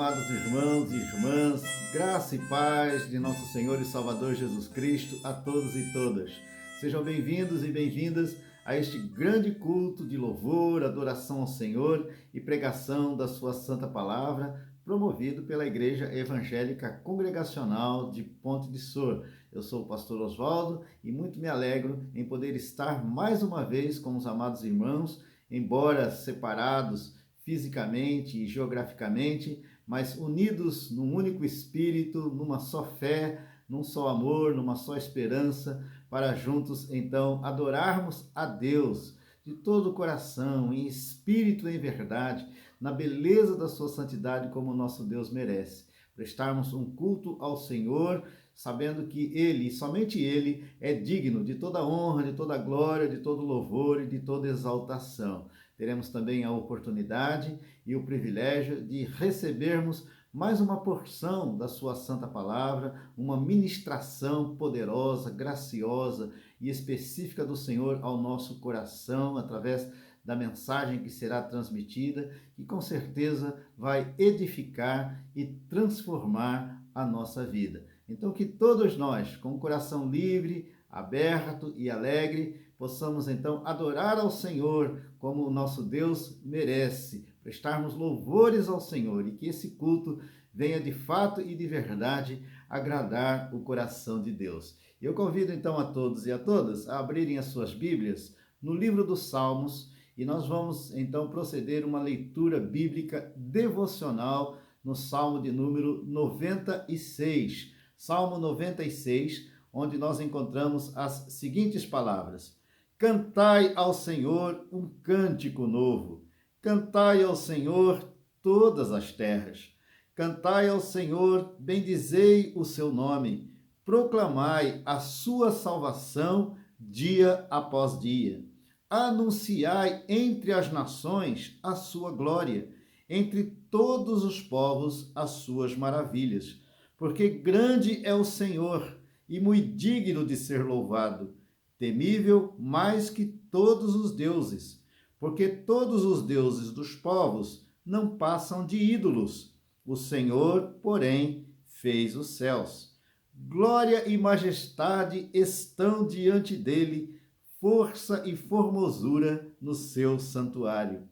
amados irmãos e irmãs, graça e paz de nosso Senhor e Salvador Jesus Cristo a todos e todas. Sejam bem-vindos e bem-vindas a este grande culto de louvor, adoração ao Senhor e pregação da sua santa palavra, promovido pela Igreja Evangélica Congregacional de Ponte de Sor. Eu sou o pastor Oswaldo e muito me alegro em poder estar mais uma vez com os amados irmãos, embora separados fisicamente e geograficamente, mas unidos num único espírito, numa só fé, num só amor, numa só esperança, para juntos então adorarmos a Deus de todo o coração, em espírito e em verdade, na beleza da sua santidade como o nosso Deus merece. Prestarmos um culto ao Senhor, sabendo que Ele, e somente Ele, é digno de toda honra, de toda glória, de todo louvor e de toda exaltação. Teremos também a oportunidade e o privilégio de recebermos mais uma porção da sua santa palavra, uma ministração poderosa, graciosa e específica do Senhor ao nosso coração, através da mensagem que será transmitida, que com certeza vai edificar e transformar a nossa vida. Então, que todos nós, com o coração livre, aberto e alegre, possamos então adorar ao Senhor como o nosso Deus merece, prestarmos louvores ao Senhor e que esse culto venha de fato e de verdade agradar o coração de Deus. Eu convido então a todos e a todas a abrirem as suas Bíblias no livro dos Salmos e nós vamos então proceder uma leitura bíblica devocional no Salmo de número 96. Salmo 96, onde nós encontramos as seguintes palavras: Cantai ao Senhor um cântico novo. Cantai ao Senhor todas as terras. Cantai ao Senhor, bendizei o seu nome. Proclamai a sua salvação dia após dia. Anunciai entre as nações a sua glória, entre todos os povos as suas maravilhas. Porque grande é o Senhor e muito digno de ser louvado, temível mais que todos os deuses, porque todos os deuses dos povos não passam de ídolos. O Senhor, porém, fez os céus. Glória e majestade estão diante dele, força e formosura no seu santuário.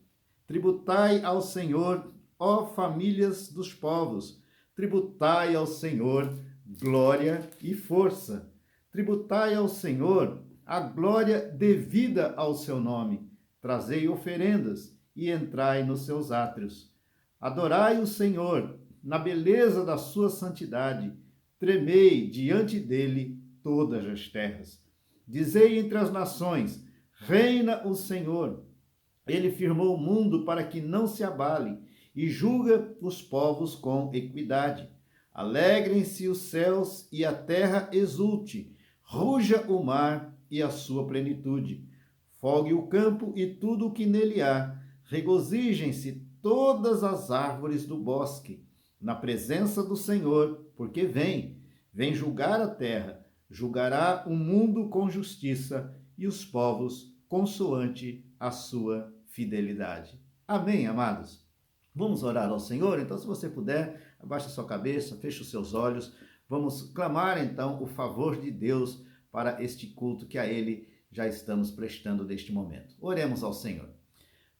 Tributai ao Senhor, ó famílias dos povos, tributai ao Senhor glória e força. Tributai ao Senhor a glória devida ao seu nome. Trazei oferendas e entrai nos seus átrios. Adorai o Senhor na beleza da sua santidade. Tremei diante dele todas as terras. Dizei entre as nações: reina o Senhor. Ele firmou o mundo para que não se abale e julga os povos com equidade. Alegrem-se os céus e a terra exulte. Ruja o mar e a sua plenitude. Folgue o campo e tudo o que nele há. Regozijem-se todas as árvores do bosque, na presença do Senhor, porque vem julgar a terra, julgará o mundo com justiça e os povos consoante a sua fidelidade. Amém, amados? Vamos orar ao Senhor? Então, se você puder, abaixe a sua cabeça, feche os seus olhos. Vamos clamar, então, o favor de Deus para este culto que a Ele já estamos prestando neste momento. Oremos ao Senhor.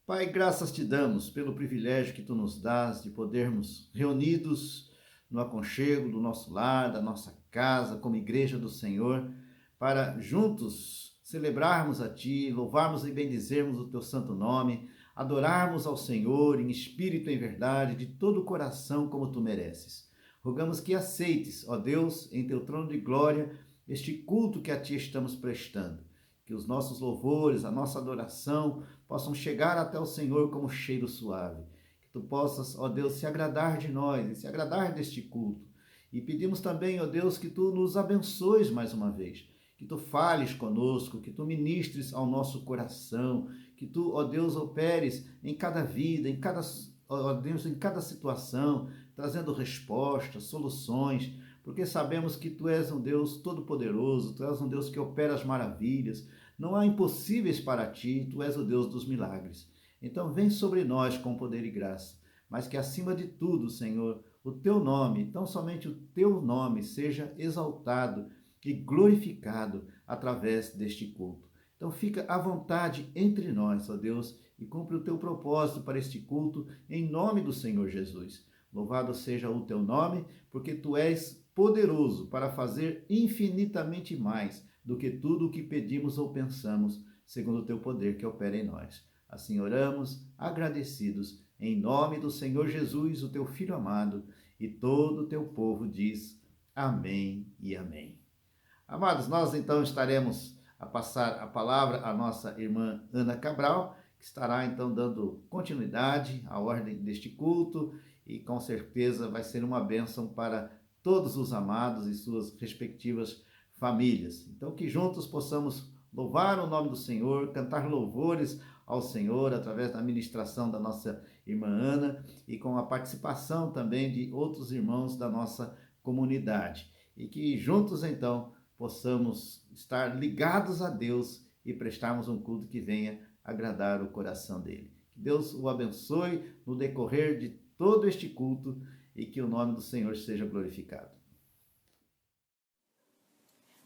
Pai, graças te damos pelo privilégio que tu nos dás de podermos reunidos no aconchego do nosso lar, da nossa casa, como igreja do Senhor, para juntos celebrarmos a ti, louvarmos e bendizermos o teu santo nome, adorarmos ao Senhor em espírito e em verdade, de todo o coração como tu mereces. Rogamos que aceites, ó Deus, em teu trono de glória, este culto que a ti estamos prestando. Que os nossos louvores, a nossa adoração possam chegar até o Senhor como cheiro suave. Que tu possas, ó Deus, se agradar de nós e se agradar deste culto. E pedimos também, ó Deus, que tu nos abençoes mais uma vez. Que tu fales conosco, que tu ministres ao nosso coração, que tu, ó Deus, operes em cada vida, ó Deus, em cada situação, trazendo respostas, soluções, porque sabemos que tu és um Deus todo-poderoso, tu és um Deus que opera as maravilhas, não há impossíveis para ti, tu és o Deus dos milagres. Então vem sobre nós com poder e graça, mas que acima de tudo, Senhor, o teu nome, tão somente o teu nome, seja exaltado e glorificado através deste culto. Então fica à vontade entre nós, ó Deus, e cumpre o teu propósito para este culto, em nome do Senhor Jesus. Louvado seja o teu nome, porque tu és poderoso para fazer infinitamente mais do que tudo o que pedimos ou pensamos, segundo o teu poder que opera em nós. Assim oramos, agradecidos, em nome do Senhor Jesus, o teu Filho amado, e todo o teu povo diz amém e amém. Amados, nós então estaremos a passar a palavra à nossa irmã Ana Cabral, que estará então dando continuidade à ordem deste culto e com certeza vai ser uma bênção para todos os amados e suas respectivas famílias. Então que juntos possamos louvar o nome do Senhor, cantar louvores ao Senhor através da ministração da nossa irmã Ana e com a participação também de outros irmãos da nossa comunidade. E que juntos então possamos estar ligados a Deus e prestarmos um culto que venha agradar o coração dele. Que Deus o abençoe no decorrer de todo este culto e que o nome do Senhor seja glorificado.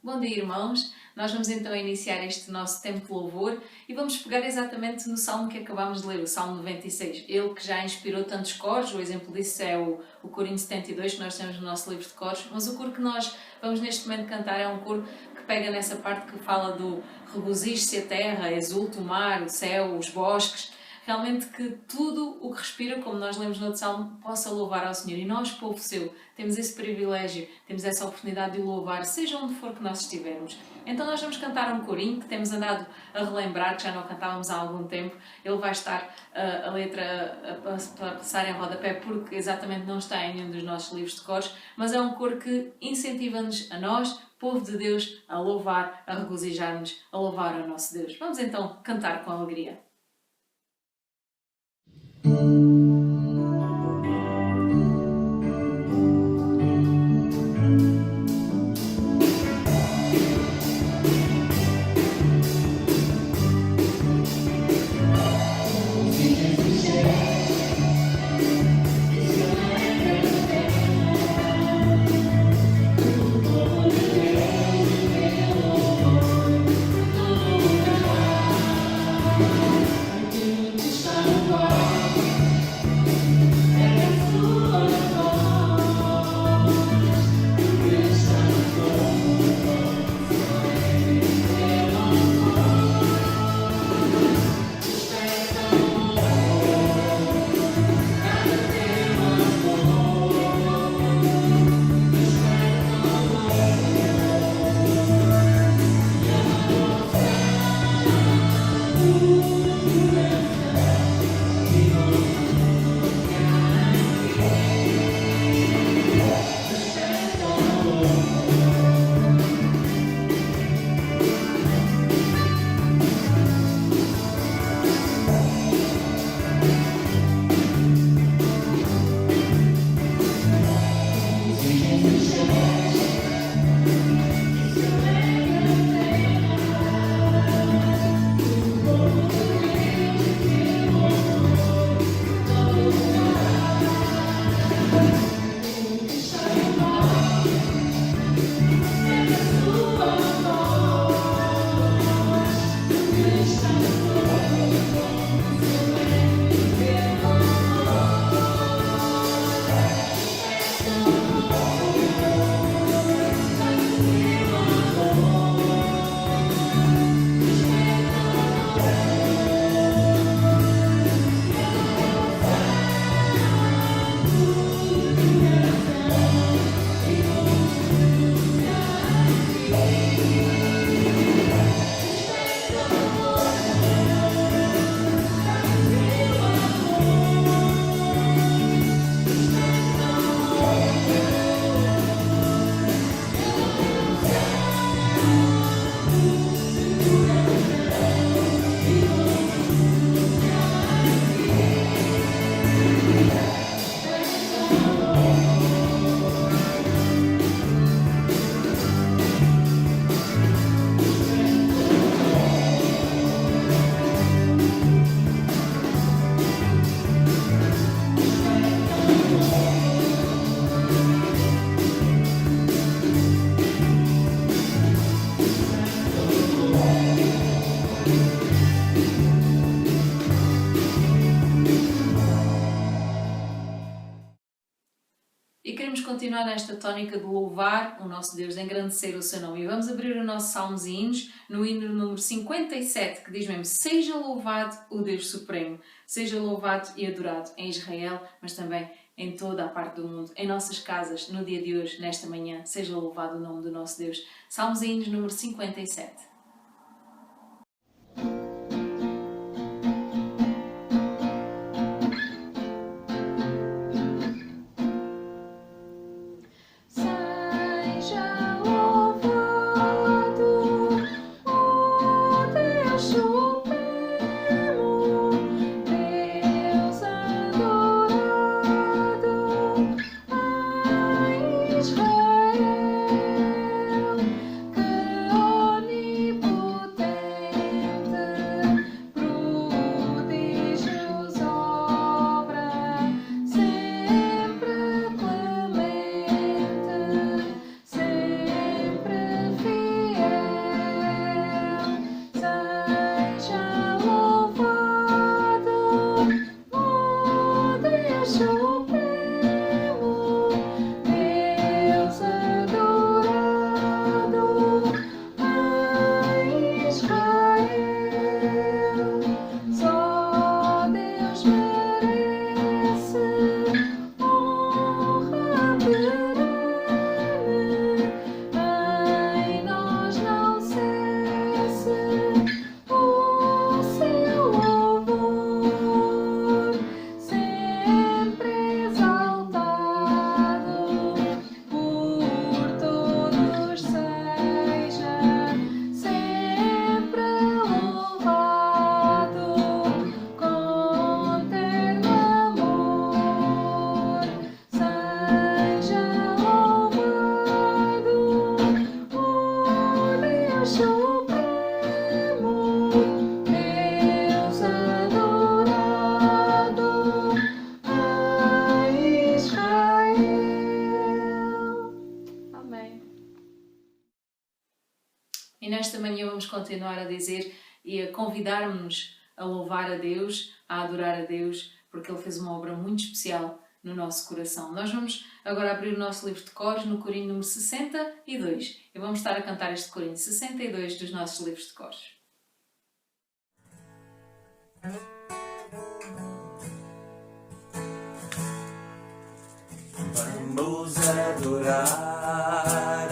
Bom dia, irmãos. Nós vamos então iniciar este nosso tempo de louvor e vamos pegar exatamente no salmo que acabámos de ler, o Salmo 96. Ele que já inspirou tantos coros, o exemplo disso é o Corinho 72, que nós temos no nosso livro de coros, mas o coro que nós vamos neste momento cantar é um coro que pega nessa parte que fala do regozije-se a terra, exulte o mar, o céu, os bosques. Realmente que tudo o que respira, como nós lemos no outro salmo, possa louvar ao Senhor. E nós, povo seu, temos esse privilégio, temos essa oportunidade de o louvar, seja onde for que nós estivermos. Então nós vamos cantar um corinho que temos andado a relembrar, que já não cantávamos há algum tempo. Ele vai estar a letra a passar em rodapé porque exatamente não está em nenhum dos nossos livros de coros, mas é um coro que incentiva-nos a nós, povo de Deus, a louvar, a regozijar-nos, a louvar ao nosso Deus. Vamos então cantar com alegria. continuar nesta tónica de louvar o nosso Deus, de engrandecer o seu nome. E vamos abrir o nosso Salmos e Hinos no hino número 57, que diz mesmo: seja louvado o Deus Supremo, seja louvado e adorado em Israel, mas também em toda a parte do mundo, em nossas casas, no dia de hoje, nesta manhã, seja louvado o nome do nosso Deus. Salmos e Hinos número 57. E nesta manhã vamos continuar a dizer e a convidar-nos a louvar a Deus, a adorar a Deus, porque Ele fez uma obra muito especial no nosso coração. Nós vamos agora abrir o nosso livro de cores no corinho número 62 e vamos estar a cantar este corinho 62 dos nossos livros de cores. Vamos adorar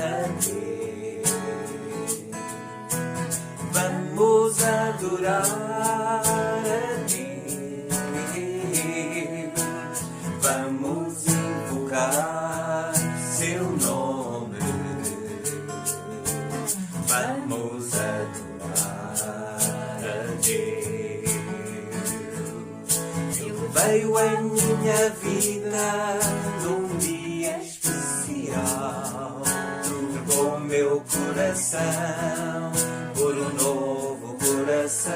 a Deus, vamos adorar a Deus, vamos invocar seu nome, vamos adorar a Deus. Ele veio em minha vida num dia especial, trocou meu coração por um novo coração,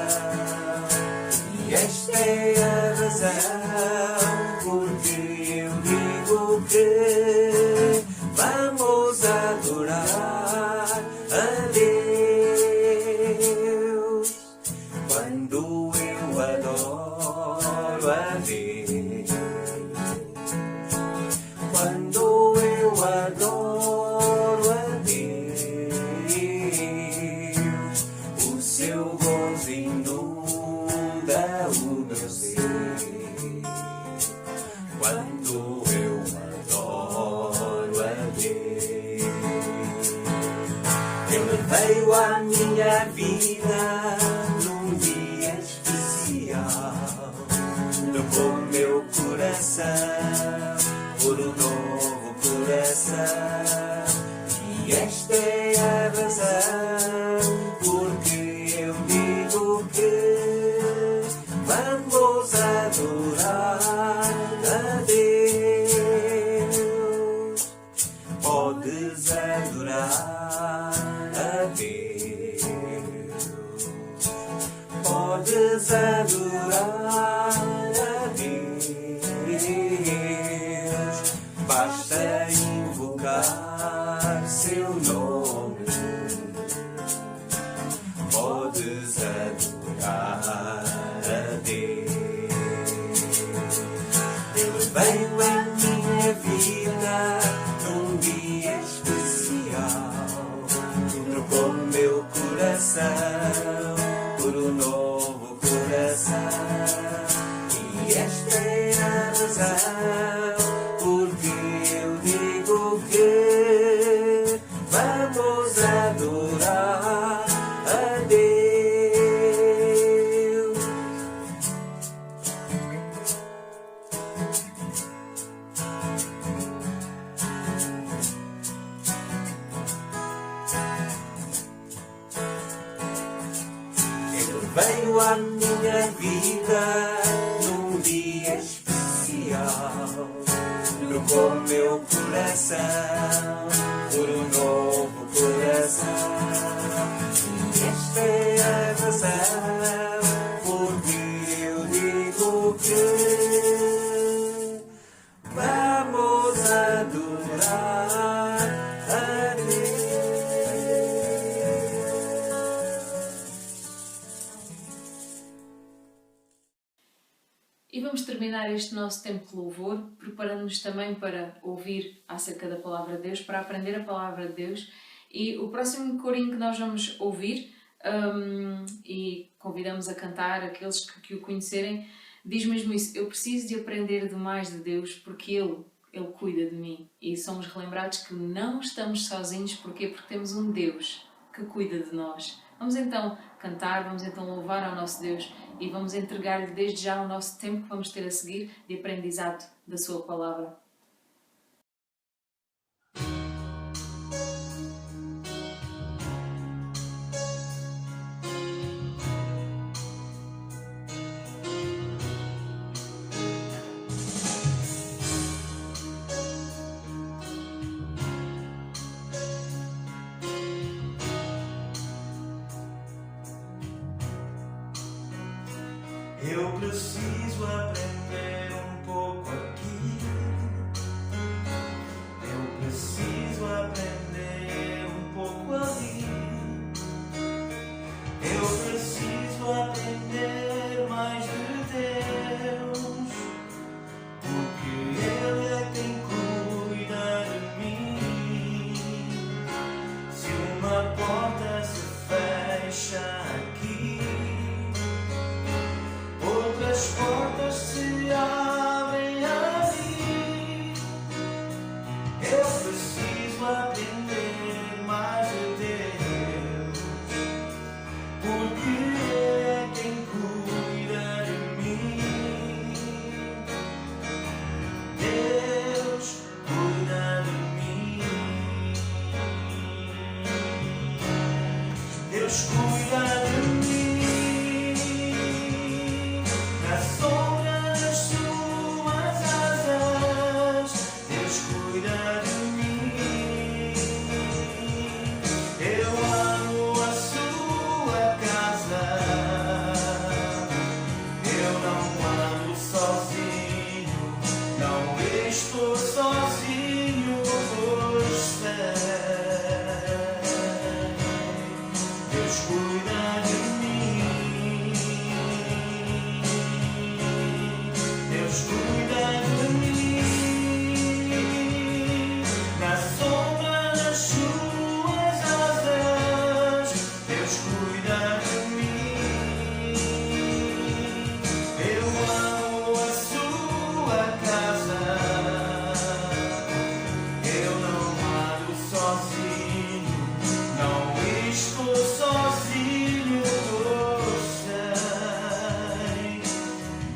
e esta é a razão porque eu digo que vamos adorar a Deus. Quando eu adoro a Deus, quando eu adoro a Deus, o seu gozo inunda o meu ser. Quando eu adoro a Deus, Ele veio à minha vida num dia especial, tocou meu coração por um novo coração, e esta é a razão porque eu digo que vamos adorar a Deus. Podes adorar a Deus, podes adorar a Deus, basta invocar seu nome, podes adorar a Deus. Ele veio em minha vida num veio à minha vida num dia especial. Trocou meu coração por um novo coração. E esta é a razão porque eu digo que vamos adorar a Deus. E vamos terminar este nosso tempo de louvor, preparando-nos também para ouvir acerca da Palavra de Deus, para aprender a Palavra de Deus. E o próximo corinho que nós vamos ouvir, e convidamos a cantar aqueles que o conhecerem, diz mesmo isso: eu preciso de aprender demais de Deus porque Ele cuida de mim. E somos relembrados que não estamos sozinhos. Porquê? Porque temos um Deus que cuida de nós. Vamos então cantar, vamos então louvar ao nosso Deus e vamos entregar-lhe desde já o nosso tempo que vamos ter a seguir de aprendizado da sua palavra. Eu preciso aprender um pouco aqui. Eu preciso aprender um pouco ali. Eu preciso aprender mais de Deus, porque Ele é quem cuida de mim. Se uma porta se fecha aqui, outras portas se abrem ali. Eu preciso aprender mais de Deus, porque Ele é quem cuida de mim. Deus cuida de mim. Deus cuida de mim. Na sombra das suas asas, Deus cuida de mim. Eu amo a sua casa. Eu não ando sozinho, não estou sozinho, pois sei. Deus cuida de mim. Deus cuida de mim. Na sombra das suas asas, Deus cuida de mim. Eu amo a sua casa. Eu não ando sozinho, não estou sozinho, eu sei.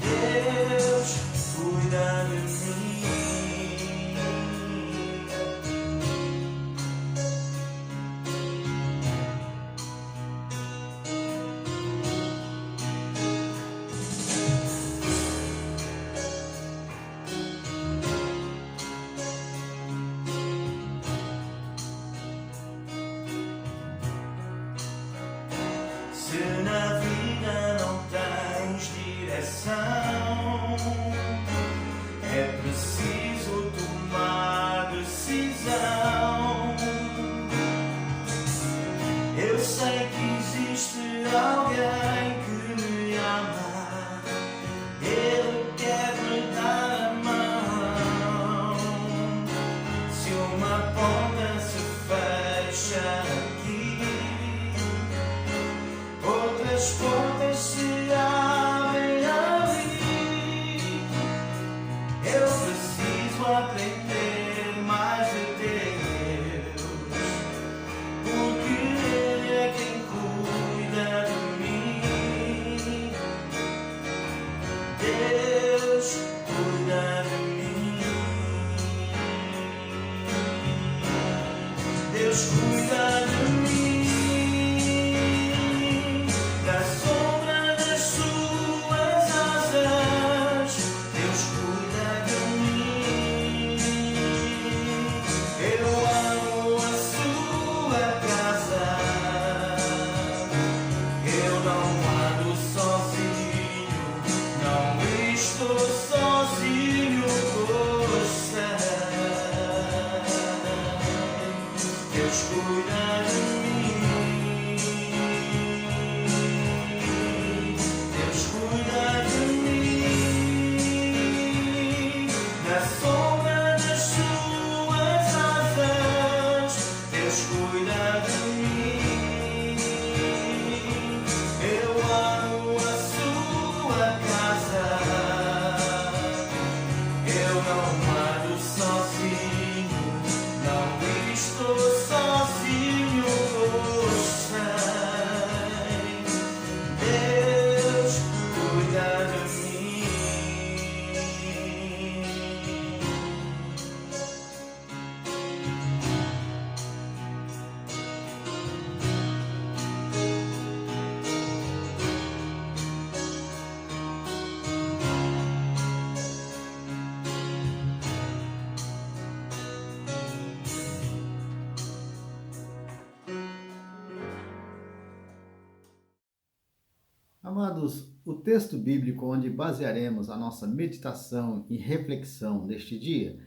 Deus cuida de mim. Se na vida não tens direção, é preciso tomar decisão. Eu sei que existe alguém que me ama. Ele quer me dar a mão. Se uma porta se fecha aqui, outras portas se abrem ali. Eu preciso aprender mais de Deus, porque Ele é quem cuida de mim. Deus cuida de mim. Deus cuida de mim. Da sombra Amados, o texto bíblico onde basearemos a nossa meditação e reflexão neste dia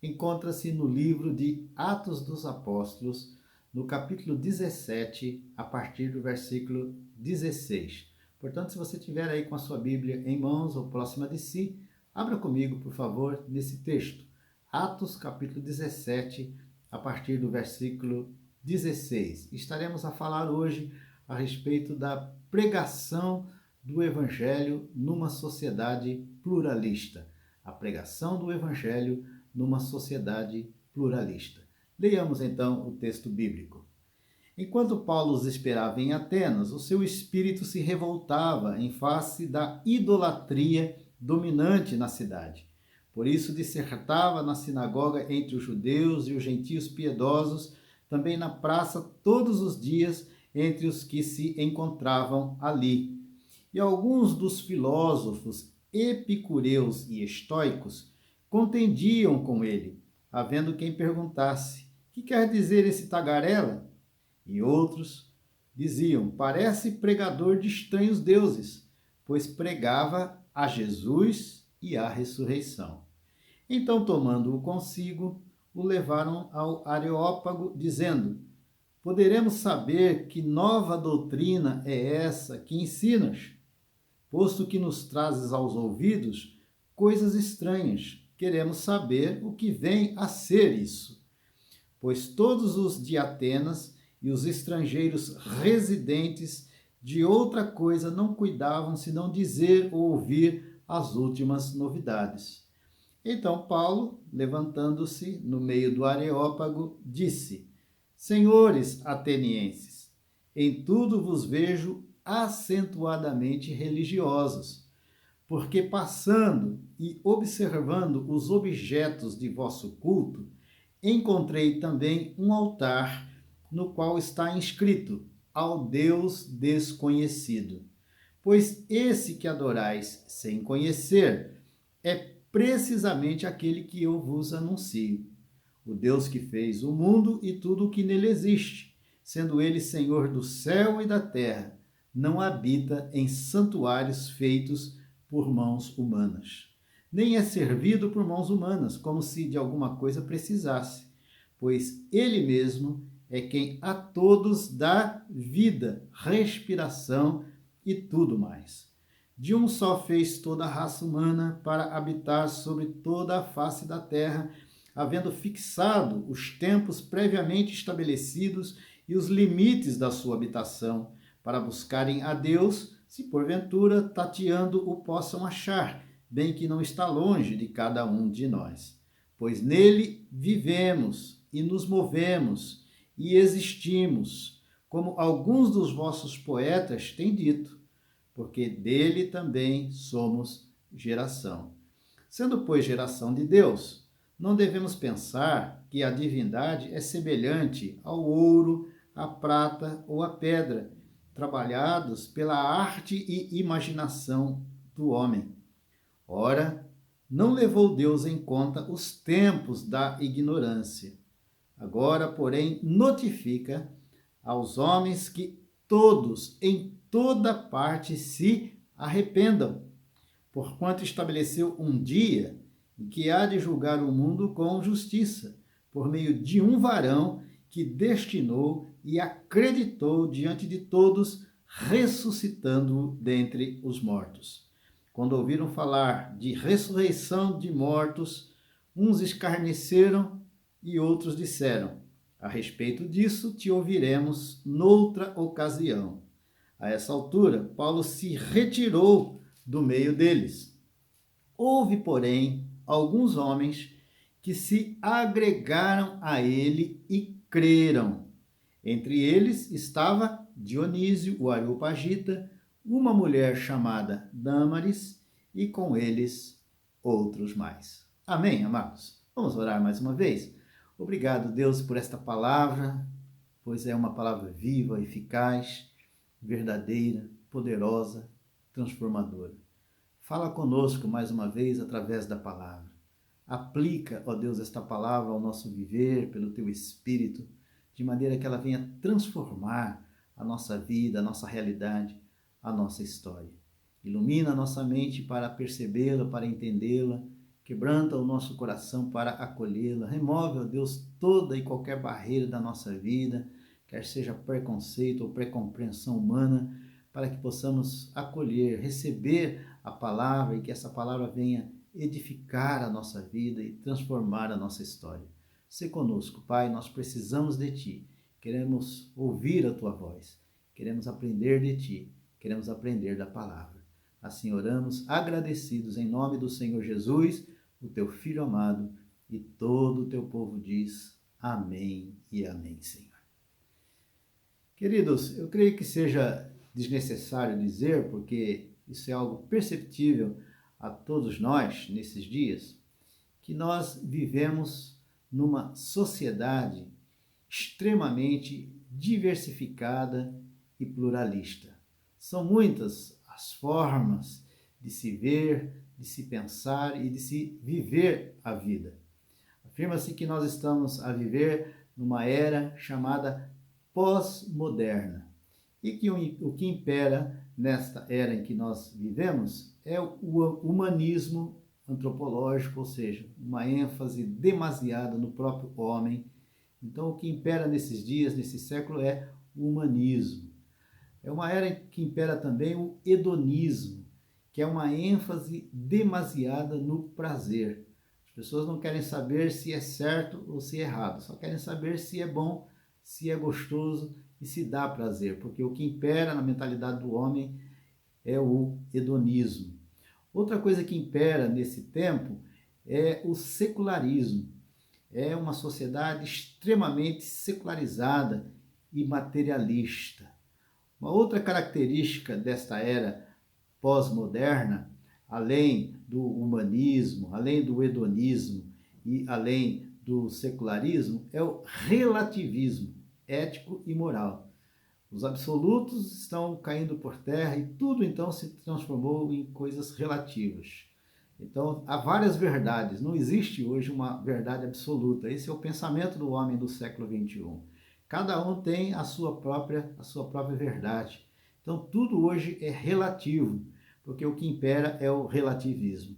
encontra-se no livro de Atos dos Apóstolos, no capítulo 17, a partir do versículo 16. Portanto, se você tiver aí com a sua Bíblia em mãos ou próxima de si, abra comigo, por favor, nesse texto. Atos, capítulo 17, a partir do versículo 16. Estaremos a falar hoje a respeito da pregação do Evangelho numa sociedade pluralista. A pregação do Evangelho numa sociedade pluralista. Leiamos então o texto bíblico. Enquanto Paulo os esperava em Atenas, o seu espírito se revoltava em face da idolatria dominante na cidade. Por isso dissertava na sinagoga entre os judeus e os gentios piedosos, também na praça todos os dias entre os que se encontravam ali. E alguns dos filósofos epicureus e estoicos contendiam com ele, havendo quem perguntasse: que quer dizer esse tagarela? E outros diziam: parece pregador de estranhos deuses, pois pregava a Jesus e a ressurreição. Então, tomando-o consigo, o levaram ao Areópago, dizendo: poderemos saber que nova doutrina é essa que ensinas? Posto que nos trazes aos ouvidos coisas estranhas, queremos saber o que vem a ser isso. Pois todos os de Atenas e os estrangeiros residentes de outra coisa não cuidavam senão dizer ou ouvir as últimas novidades. Então Paulo, levantando-se no meio do Areópago, disse: senhores atenienses, em tudo vos vejo acentuadamente religiosos, porque passando e observando os objetos de vosso culto, encontrei também um altar no qual está inscrito: ao Deus desconhecido. Pois esse que adorais sem conhecer é precisamente aquele que eu vos anuncio. O Deus que fez o mundo e tudo o que nele existe, sendo ele Senhor do céu e da terra, não habita em santuários feitos por mãos humanas. Nem é servido por mãos humanas, como se de alguma coisa precisasse, pois ele mesmo é quem a todos dá vida, respiração e tudo mais. De um só fez toda a raça humana para habitar sobre toda a face da terra, havendo fixado os tempos previamente estabelecidos e os limites da sua habitação, para buscarem a Deus, se porventura tateando o possam achar, bem que não está longe de cada um de nós. Pois nele vivemos e nos movemos e existimos, como alguns dos vossos poetas têm dito, porque dele também somos geração. Sendo, pois, geração de Deus, não devemos pensar que a divindade é semelhante ao ouro, à prata ou à pedra, trabalhados pela arte e imaginação do homem. Ora, não levou Deus em conta os tempos da ignorância. Agora, porém, notifica aos homens que todos, em toda parte, se arrependam, porquanto estabeleceu um dia em que há de julgar o mundo com justiça, por meio de um varão que destinou e acreditou diante de todos, ressuscitando-o dentre os mortos. Quando ouviram falar de ressurreição de mortos, uns escarneceram e outros disseram: a respeito disso te ouviremos noutra ocasião. A essa altura, Paulo se retirou do meio deles. Houve, porém, alguns homens que se agregaram a ele e creram. Entre eles estava Dionísio, o Areopagita, uma mulher chamada Dâmaris e com eles outros mais. Amém, amados? Vamos orar mais uma vez? Obrigado, Deus, por esta palavra, pois é uma palavra viva, eficaz, verdadeira, poderosa, transformadora. Fala conosco mais uma vez através da palavra. Aplica, ó Deus, esta palavra ao nosso viver pelo Teu Espírito, de maneira que ela venha transformar a nossa vida, a nossa realidade, a nossa história. Ilumina a nossa mente para percebê-la, para entendê-la, quebranta o nosso coração para acolhê-la, remove, ó Deus, toda e qualquer barreira da nossa vida, quer seja preconceito ou pré-compreensão humana, para que possamos acolher, receber a palavra e que essa palavra venha edificar a nossa vida e transformar a nossa história. Se conosco, Pai, nós precisamos de Ti, queremos ouvir a Tua voz, queremos aprender de Ti, queremos aprender da palavra. Assim oramos, agradecidos em nome do Senhor Jesus, o Teu Filho amado, e todo o Teu povo diz amém e amém, Senhor. Queridos, eu creio que seja desnecessário dizer, porque isso é algo perceptível a todos nós nesses dias, que nós vivemos numa sociedade extremamente diversificada e pluralista. São muitas as formas de se ver, de se pensar e de se viver a vida. Afirma-se que nós estamos a viver numa era chamada pós-moderna e que o que impera nesta era em que nós vivemos é o humanismo antropológico, ou seja, uma ênfase demasiada no próprio homem. Então, o que impera nesses dias, nesse século, é o humanismo. É uma era em que impera também o hedonismo, que é uma ênfase demasiada no prazer. As pessoas não querem saber se é certo ou se é errado, só querem saber se é bom, se é gostoso e se dá prazer, porque o que impera na mentalidade do homem é o hedonismo. Outra coisa que impera nesse tempo é o secularismo. É uma sociedade extremamente secularizada e materialista. Uma outra característica desta era pós-moderna, além do humanismo, além do hedonismo e além do secularismo, é o relativismo ético e moral. Os absolutos estão caindo por terra e tudo então se transformou em coisas relativas. Então, há várias verdades, não existe hoje uma verdade absoluta. Esse é o pensamento do homem do século XXI. Cada um tem a sua própria verdade. Então, tudo hoje é relativo, porque o que impera é o relativismo.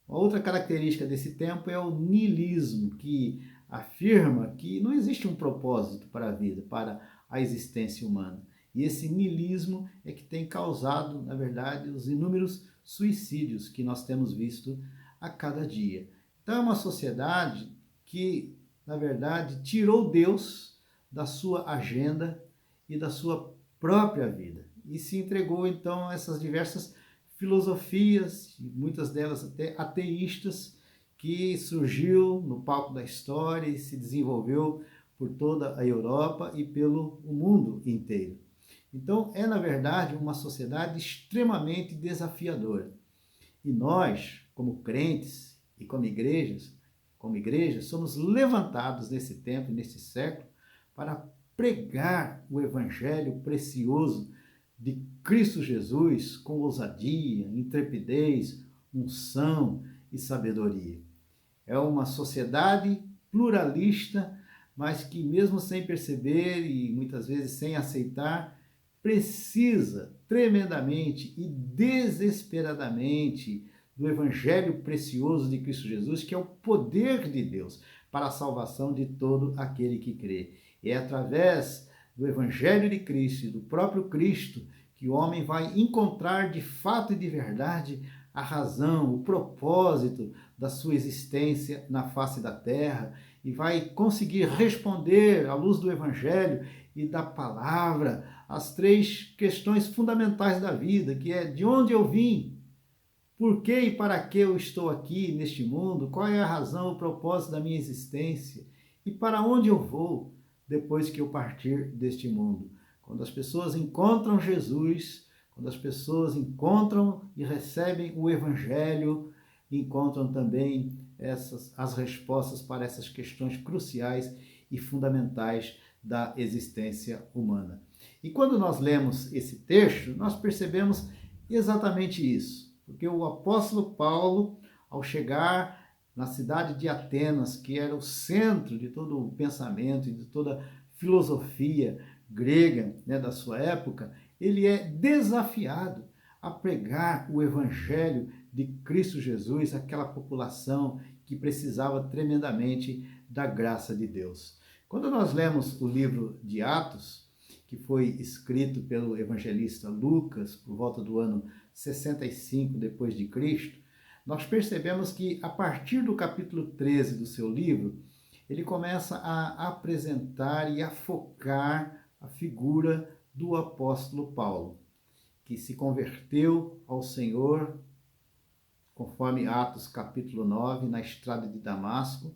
Uma outra característica desse tempo é o niilismo, que afirma que não existe um propósito para a vida, para a existência humana. E esse niilismo é que tem causado, na verdade, os inúmeros suicídios que nós temos visto a cada dia. Então é uma sociedade que, na verdade, tirou Deus da sua agenda e da sua própria vida e se entregou então a essas diversas filosofias, muitas delas até ateístas, que surgiu no palco da história e se desenvolveu por toda a Europa e pelo mundo inteiro. Então, é, na verdade, uma sociedade extremamente desafiadora. E nós, como crentes e como igrejas, somos levantados nesse tempo, nesse século, para pregar o evangelho precioso de Cristo Jesus com ousadia, intrepidez, unção e sabedoria. É uma sociedade pluralista, mas que mesmo sem perceber e muitas vezes sem aceitar, precisa tremendamente e desesperadamente do evangelho precioso de Cristo Jesus, que é o poder de Deus para a salvação de todo aquele que crê. E é através do evangelho de Cristo e do próprio Cristo que o homem vai encontrar de fato e de verdade a razão, o propósito da sua existência na face da terra e vai conseguir responder à luz do evangelho e da palavra as três questões fundamentais da vida, que é: de onde eu vim? Por que e para que eu estou aqui neste mundo? Qual é a razão, o propósito da minha existência? E para onde eu vou depois que eu partir deste mundo? Quando as pessoas encontram Jesus, quando as pessoas encontram e recebem o evangelho, encontram também as respostas para essas questões cruciais e fundamentais da existência humana. E quando nós lemos esse texto, nós percebemos exatamente isso, porque o apóstolo Paulo, ao chegar na cidade de Atenas, que era o centro de todo o pensamento e de toda a filosofia grega, da sua época, ele é desafiado a pregar o evangelho de Cristo Jesus àquela população que precisava tremendamente da graça de Deus. Quando nós lemos o livro de Atos, que foi escrito pelo evangelista Lucas por volta do ano 65 depois de Cristo, nós percebemos que a partir do capítulo 13 do seu livro, ele começa a apresentar e a focar a figura do apóstolo Paulo, que se converteu ao Senhor, conforme Atos capítulo 9, na estrada de Damasco.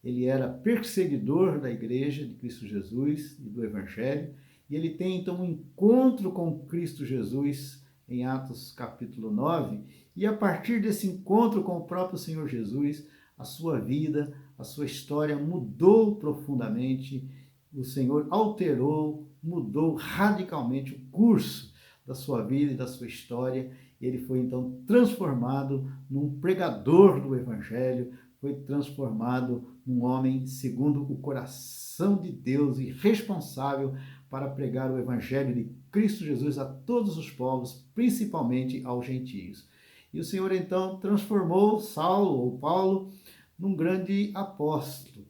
Ele era perseguidor da igreja de Cristo Jesus e do Evangelho, e ele tem então um encontro com Cristo Jesus em Atos capítulo 9, e a partir desse encontro com o próprio Senhor Jesus, a sua vida, a sua história mudou profundamente. O Senhor alterou, mudou radicalmente o curso da sua vida e da sua história. Ele foi então transformado num pregador do Evangelho, foi transformado num homem segundo o coração de Deus e responsável para pregar o Evangelho de Cristo Jesus a todos os povos, principalmente aos gentios. E o Senhor então transformou Saulo ou Paulo num grande apóstolo.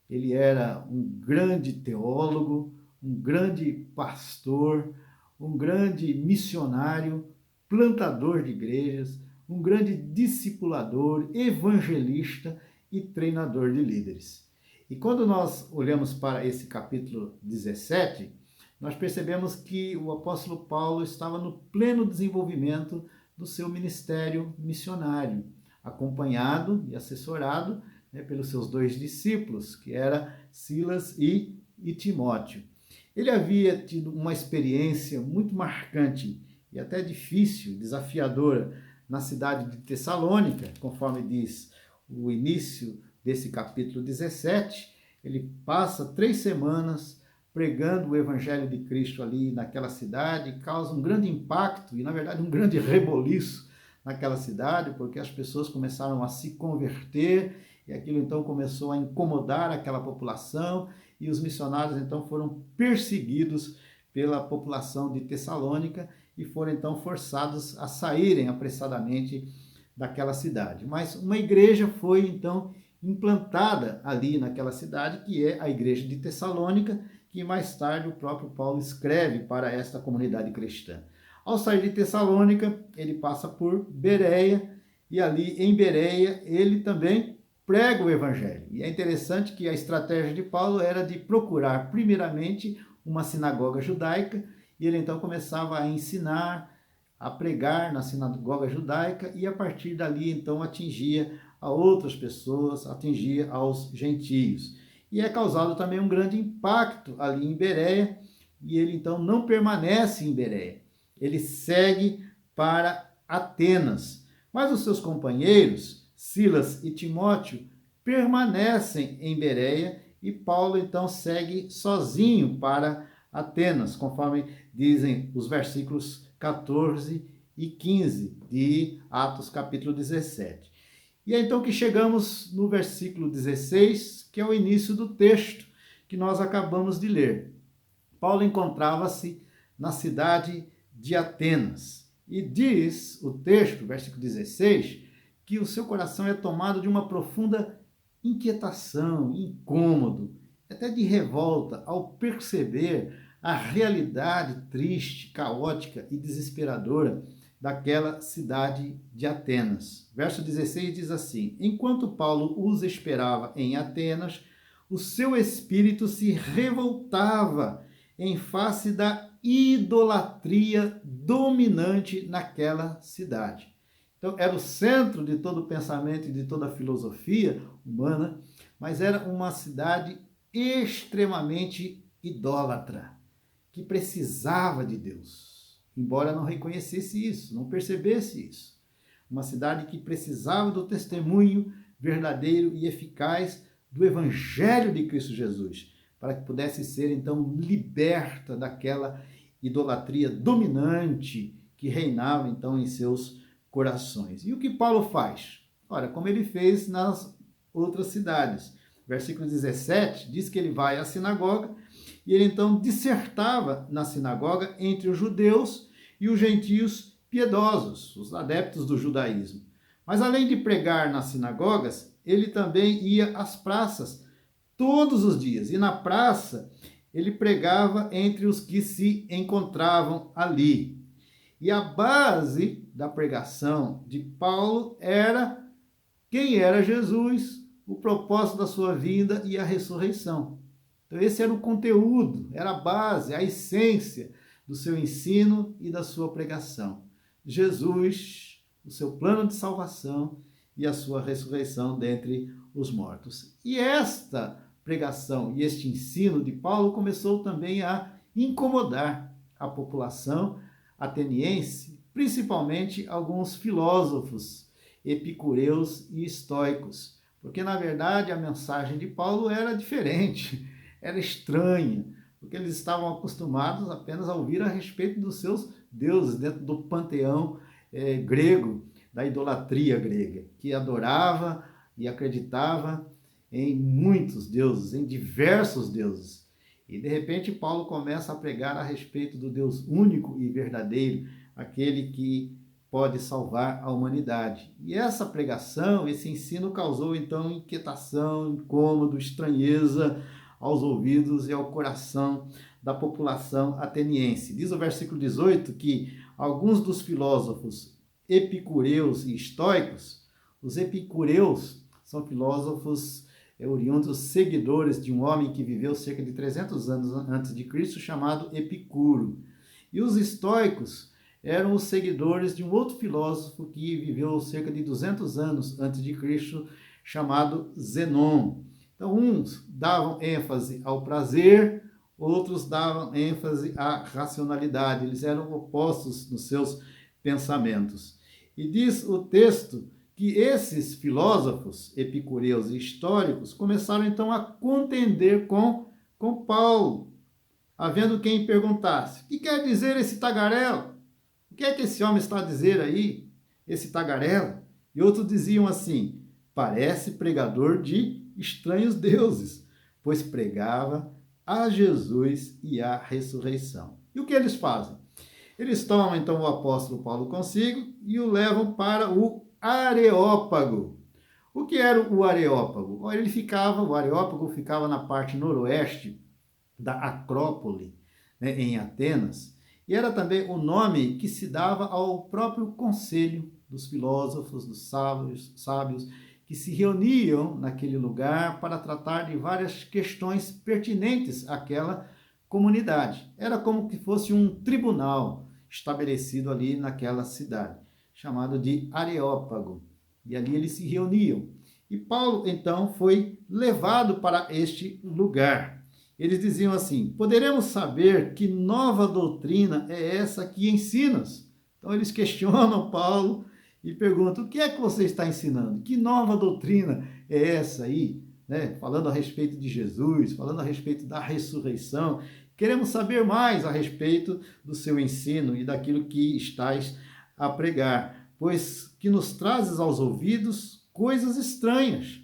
Ele era um grande teólogo, um grande pastor, um grande missionário, plantador de igrejas, um grande discipulador, evangelista e treinador de líderes. E quando nós olhamos para esse capítulo 17, nós percebemos que o apóstolo Paulo estava no pleno desenvolvimento do seu ministério missionário, acompanhado e assessorado, pelos seus 2 discípulos, que eram Silas e Timóteo. Ele havia tido uma experiência muito marcante e até difícil, desafiadora, na cidade de Tessalônica, conforme diz o início desse capítulo 17. Ele passa 3 semanas pregando o Evangelho de Cristo ali naquela cidade, causa um grande impacto e, na verdade, um grande reboliço naquela cidade, porque as pessoas começaram a se converter e aquilo então começou a incomodar aquela população e os missionários então foram perseguidos pela população de Tessalônica e foram então forçados a saírem apressadamente daquela cidade. Mas uma igreja foi então implantada ali naquela cidade, que é a igreja de Tessalônica, que mais tarde o próprio Paulo escreve para esta comunidade cristã. Ao sair de Tessalônica, ele passa por Bereia, e ali em Bereia ele também prega o evangelho. E é interessante que a estratégia de Paulo era de procurar primeiramente uma sinagoga judaica, e ele então começava a ensinar, a pregar na sinagoga judaica, e a partir dali então atingia a outras pessoas, atingia aos gentios. E é causado também um grande impacto ali em Bereia, e ele então não permanece em Bereia. Ele segue para Atenas. Mas os seus companheiros, Silas e Timóteo, permanecem em Bereia, e Paulo então segue sozinho para Atenas, conforme dizem os versículos 14 e 15 de Atos capítulo 17. E é então que chegamos no versículo 16, que é o início do texto que nós acabamos de ler. Paulo encontrava-se na cidade de Atenas. E diz o texto, versículo 16, que o seu coração é tomado de uma profunda inquietação, incômodo, até de revolta, ao perceber a realidade triste, caótica e desesperadora daquela cidade de Atenas. Verso 16 diz assim: enquanto Paulo os esperava em Atenas, o seu espírito se revoltava em face da idolatria dominante naquela cidade. Então, era o centro de todo o pensamento e de toda a filosofia humana, mas era uma cidade extremamente idólatra, que precisava de Deus, embora não reconhecesse isso, não percebesse isso. Uma cidade que precisava do testemunho verdadeiro e eficaz do Evangelho de Cristo Jesus, para que pudesse ser, então, liberta daquela idolatria dominante que reinava, então, em seus corações. E o que Paulo faz? Ora, como ele fez nas outras cidades. Versículo 17 diz que ele vai à sinagoga e ele então dissertava na sinagoga entre os judeus e os gentios piedosos, os adeptos do judaísmo. Mas além de pregar nas sinagogas, ele também ia às praças todos os dias. E na praça ele pregava entre os que se encontravam ali. E a base da pregação de Paulo era quem era Jesus, o propósito da sua vinda e a ressurreição. Então esse era o conteúdo, era a base, a essência do seu ensino e da sua pregação. Jesus, o seu plano de salvação e a sua ressurreição dentre os mortos. E esta pregação e este ensino de Paulo começou também a incomodar a população ateniense, principalmente alguns filósofos epicureus e estoicos, porque na verdade a mensagem de Paulo era diferente, era estranha, porque eles estavam acostumados apenas a ouvir a respeito dos seus deuses dentro do panteão grego, da idolatria grega, que adorava e acreditava em muitos deuses, em diversos deuses. E de repente Paulo começa a pregar a respeito do Deus único e verdadeiro, aquele que pode salvar a humanidade. E essa pregação, esse ensino causou então inquietação, incômodo, estranheza aos ouvidos e ao coração da população ateniense. Diz o versículo 18 que alguns dos filósofos epicureus e estoicos, os epicureus são filósofos oriundos seguidores de um homem que viveu cerca de 300 anos antes de Cristo, chamado Epicuro. E os estoicos eram os seguidores de um outro filósofo que viveu cerca de 200 anos antes de Cristo, chamado Zenon. Então, uns davam ênfase ao prazer, outros davam ênfase à racionalidade. Eles eram opostos nos seus pensamentos. E diz o texto que esses filósofos epicureus e históricos começaram então a contender com Paulo, havendo quem perguntasse: o que quer dizer esse tagarela? O que é que esse homem está a dizer aí, esse tagarela? E outros diziam assim: parece pregador de estranhos deuses, pois pregava a Jesus e a ressurreição. E o que eles fazem? Eles tomam então o apóstolo Paulo consigo e o levam para o Areópago. O que era o Areópago? O Areópago ficava na parte noroeste da Acrópole, né, em Atenas, e era também o nome que se dava ao próprio conselho dos filósofos, dos sábios que se reuniam naquele lugar para tratar de várias questões pertinentes àquela comunidade. Era como que fosse um tribunal estabelecido ali naquela cidade, chamado de Areópago. E ali eles se reuniam. E Paulo, então, foi levado para este lugar. Eles diziam assim: poderemos saber que nova doutrina é essa que ensinas? Então eles questionam Paulo e perguntam: o que é que você está ensinando? Que nova doutrina é essa aí? Né? Falando a respeito de Jesus, falando a respeito da ressurreição. Queremos saber mais a respeito do seu ensino e daquilo que estás a pregar, pois que nos trazes aos ouvidos coisas estranhas.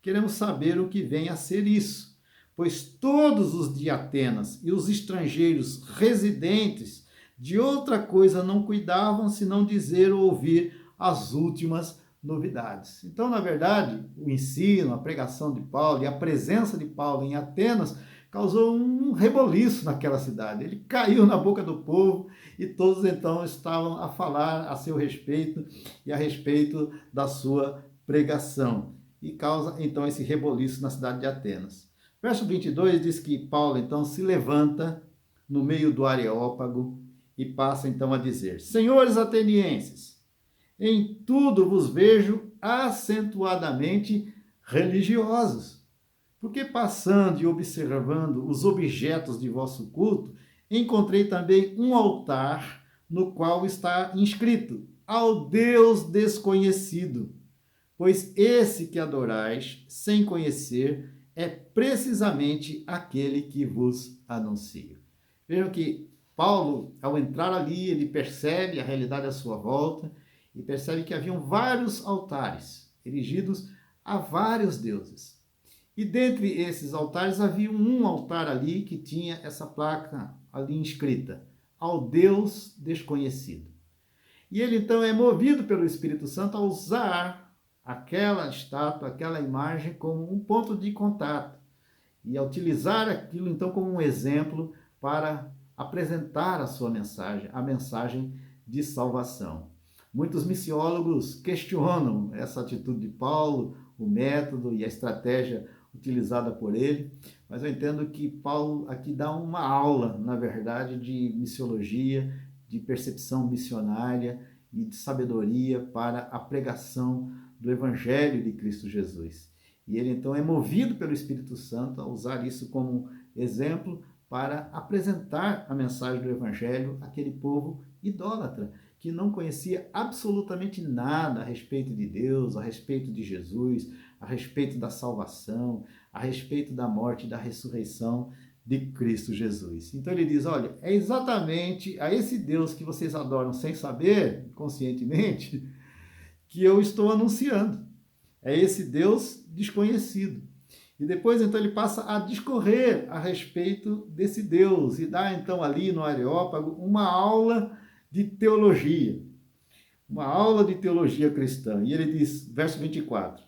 Queremos saber o que vem a ser isso, pois todos os de Atenas e os estrangeiros residentes de outra coisa não cuidavam senão dizer ou ouvir as últimas novidades. Então, na verdade, o ensino, a pregação de Paulo e a presença de Paulo em Atenas causou um reboliço naquela cidade. Ele caiu na boca do povo e todos então estavam a falar a seu respeito e a respeito da sua pregação. E causa então esse reboliço na cidade de Atenas. Verso 22 diz que Paulo então se levanta no meio do Areópago e passa então a dizer: senhores atenienses, em tudo vos vejo acentuadamente religiosos, porque passando e observando os objetos de vosso culto, encontrei também um altar no qual está inscrito: ao Deus desconhecido. Pois esse que adorais sem conhecer é precisamente aquele que vos anuncio. Vejam que Paulo, ao entrar ali, ele percebe a realidade à sua volta e percebe que haviam vários altares erigidos a vários deuses. E dentre esses altares havia um altar ali que tinha essa placa ali inscrita: ao Deus desconhecido. E ele então é movido pelo Espírito Santo a usar aquela estátua, aquela imagem como um ponto de contato e a utilizar aquilo então como um exemplo para apresentar a sua mensagem, a mensagem de salvação. Muitos missiólogos questionam essa atitude de Paulo, o método e a estratégia utilizada por ele, mas eu entendo que Paulo aqui dá uma aula, na verdade, de missiologia, de percepção missionária e de sabedoria para a pregação do Evangelho de Cristo Jesus. E ele então é movido pelo Espírito Santo a usar isso como exemplo para apresentar a mensagem do Evangelho àquele povo idólatra, que não conhecia absolutamente nada a respeito de Deus, a respeito de Jesus, a respeito da salvação, a respeito da morte e da ressurreição de Cristo Jesus. Então ele diz, olha, é exatamente a esse Deus que vocês adoram sem saber, conscientemente, que eu estou anunciando. É esse Deus desconhecido. E depois, então, ele passa a discorrer a respeito desse Deus e dá, então, ali no Areópago, uma aula de teologia. Uma aula de teologia cristã. E ele diz, verso 24,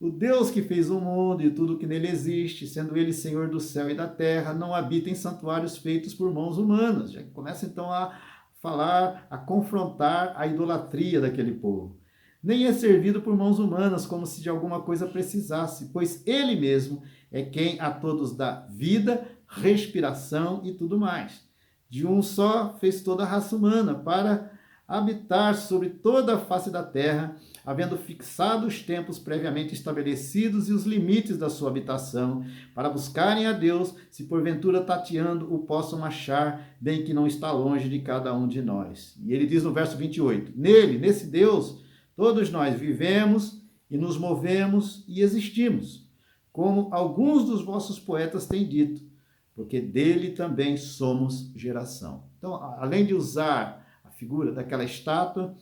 o Deus que fez o mundo e tudo que nele existe, sendo ele Senhor do céu e da terra, não habita em santuários feitos por mãos humanas. Já começa, então, a falar, a confrontar a idolatria daquele povo. Nem é servido por mãos humanas, como se de alguma coisa precisasse, pois ele mesmo é quem a todos dá vida, respiração e tudo mais. De um só fez toda a raça humana, para habitar sobre toda a face da terra, havendo fixado os tempos previamente estabelecidos e os limites da sua habitação, para buscarem a Deus, se porventura tateando o possam achar, bem que não está longe de cada um de nós. E ele diz no verso 28, nele, nesse Deus, todos nós vivemos e nos movemos e existimos, como alguns dos vossos poetas têm dito, porque dele também somos geração. Então, além de usar a figura daquela estátua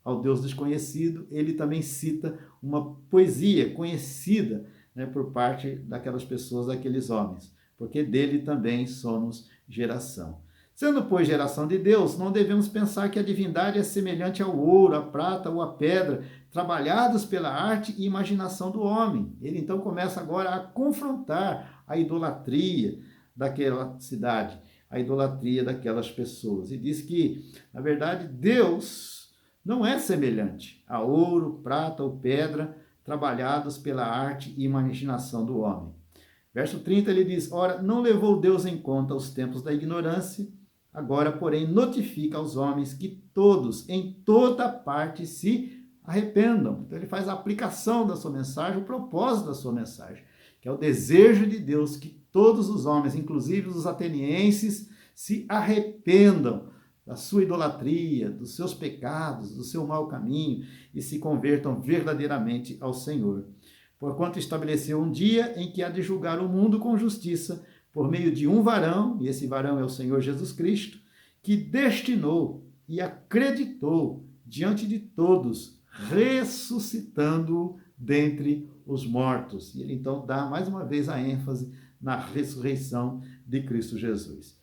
ao Deus desconhecido, ele também cita uma poesia conhecida, né, por parte daquelas pessoas, daqueles homens, porque dele também somos geração. Sendo, pois, geração de Deus, não devemos pensar que a divindade é semelhante ao ouro, à prata ou à pedra, trabalhados pela arte e imaginação do homem. Ele então começa agora a confrontar a idolatria daquela cidade, a idolatria daquelas pessoas. E diz que, na verdade, Deus não é semelhante a ouro, prata ou pedra, trabalhados pela arte e imaginação do homem. Verso 30 ele diz, ora, não levou Deus em conta os tempos da ignorância, agora, porém, notifica aos homens que todos, em toda parte, se arrependam. Então, ele faz a aplicação da sua mensagem, o propósito da sua mensagem, que é o desejo de Deus que todos os homens, inclusive os atenienses, se arrependam da sua idolatria, dos seus pecados, do seu mau caminho e se convertam verdadeiramente ao Senhor. Porquanto estabeleceu um dia em que há de julgar o mundo com justiça, por meio de um varão, e esse varão é o Senhor Jesus Cristo, que destinou e acreditou diante de todos, ressuscitando-o dentre os mortos. E ele então dá mais uma vez a ênfase na ressurreição de Cristo Jesus.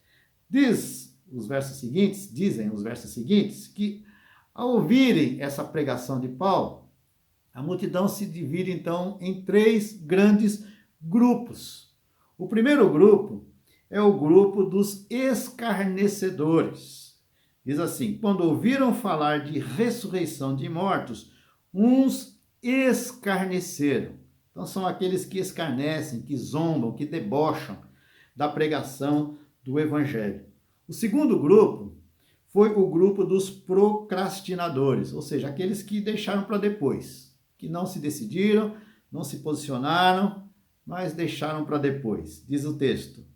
Dizem os versos seguintes, que ao ouvirem essa pregação de Paulo, a multidão se divide então em três grandes grupos. O primeiro grupo é o grupo dos escarnecedores. Diz assim, quando ouviram falar de ressurreição de mortos, uns escarneceram. Então são aqueles que escarnecem, que zombam, que debocham da pregação do Evangelho. O segundo grupo foi o grupo dos procrastinadores, ou seja, aqueles que deixaram para depois, que não se decidiram, não se posicionaram, mas deixaram para depois. Diz o texto,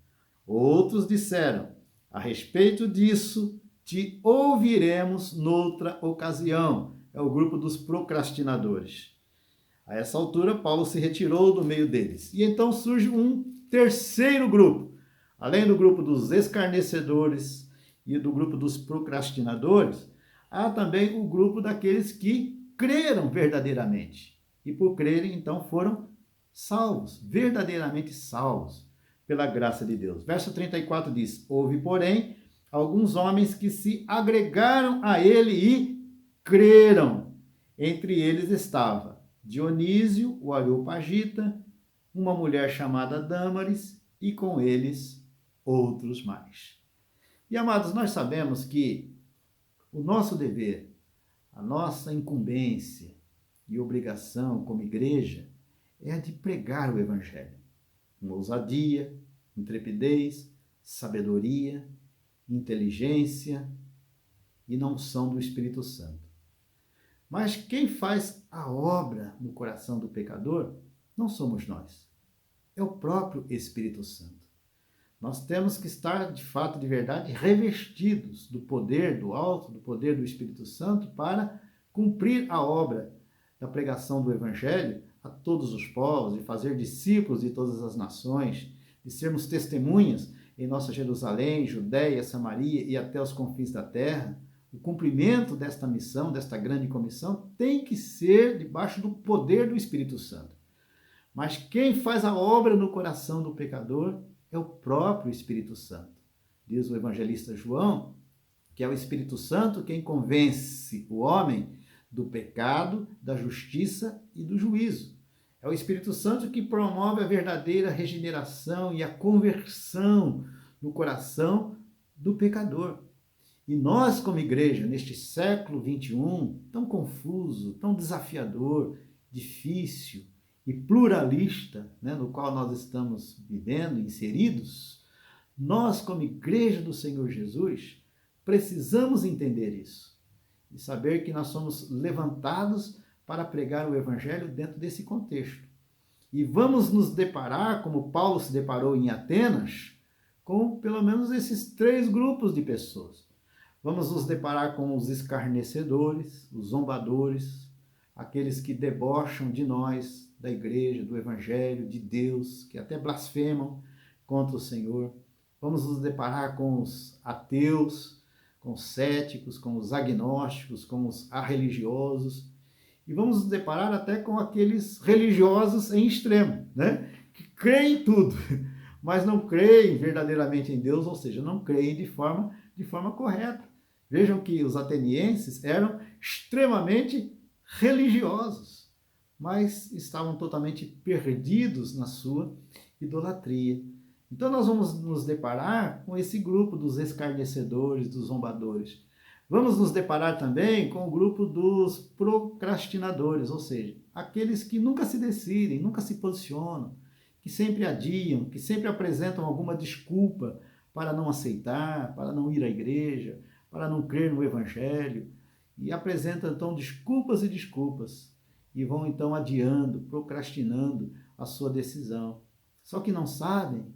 outros disseram, a respeito disso, te ouviremos noutra ocasião. É o grupo dos procrastinadores. A essa altura, Paulo se retirou do meio deles. E então surge um terceiro grupo. Além do grupo dos escarnecedores e do grupo dos procrastinadores, há também o grupo daqueles que creram verdadeiramente. E por crerem, então, foram salvos, verdadeiramente salvos, pela graça de Deus. Verso 34 diz: houve, porém, alguns homens que se agregaram a ele e creram. Entre eles estava Dionísio, o Areopagita, uma mulher chamada Dâmaris e com eles outros mais. E amados, nós sabemos que o nosso dever, a nossa incumbência e obrigação como igreja é a de pregar o Evangelho com ousadia, intrepidez, sabedoria, inteligência e na unção do Espírito Santo. Mas quem faz a obra no coração do pecador não somos nós, é o próprio Espírito Santo. Nós temos que estar, de fato, de verdade, revestidos do poder do alto, do poder do Espírito Santo, para cumprir a obra da pregação do Evangelho a todos os povos, de fazer discípulos de todas as nações, de sermos testemunhas em nossa Jerusalém, Judéia, Samaria e até os confins da terra. O cumprimento desta missão, desta grande comissão, tem que ser debaixo do poder do Espírito Santo. Mas quem faz a obra no coração do pecador é o próprio Espírito Santo. Diz o evangelista João que é o Espírito Santo quem convence o homem do pecado, da justiça e do juízo. É o Espírito Santo que promove a verdadeira regeneração e a conversão no coração do pecador. E nós, como igreja, neste século XXI, tão confuso, tão desafiador, difícil e pluralista, no qual nós estamos vivendo, inseridos, nós, como igreja do Senhor Jesus, precisamos entender isso e saber que nós somos levantados para pregar o Evangelho dentro desse contexto. E vamos nos deparar, como Paulo se deparou em Atenas, com pelo menos esses 3 grupos de pessoas. Vamos nos deparar com os escarnecedores, os zombadores, aqueles que debocham de nós, da igreja, do Evangelho, de Deus, que até blasfemam contra o Senhor. Vamos nos deparar com os ateus, com os céticos, com os agnósticos, com os arreligiosos. E vamos nos deparar até com aqueles religiosos em extremo, que creem em tudo, mas não creem verdadeiramente em Deus, ou seja, não creem de forma correta. Vejam que os atenienses eram extremamente religiosos, mas estavam totalmente perdidos na sua idolatria. Então nós vamos nos deparar com esse grupo dos escarnecedores, dos zombadores. Vamos nos deparar também com o grupo dos procrastinadores, ou seja, aqueles que nunca se decidem, nunca se posicionam, que sempre adiam, que sempre apresentam alguma desculpa para não aceitar, para não ir à igreja, para não crer no Evangelho, e apresentam então desculpas e desculpas, e vão então adiando, procrastinando a sua decisão. Só que não sabem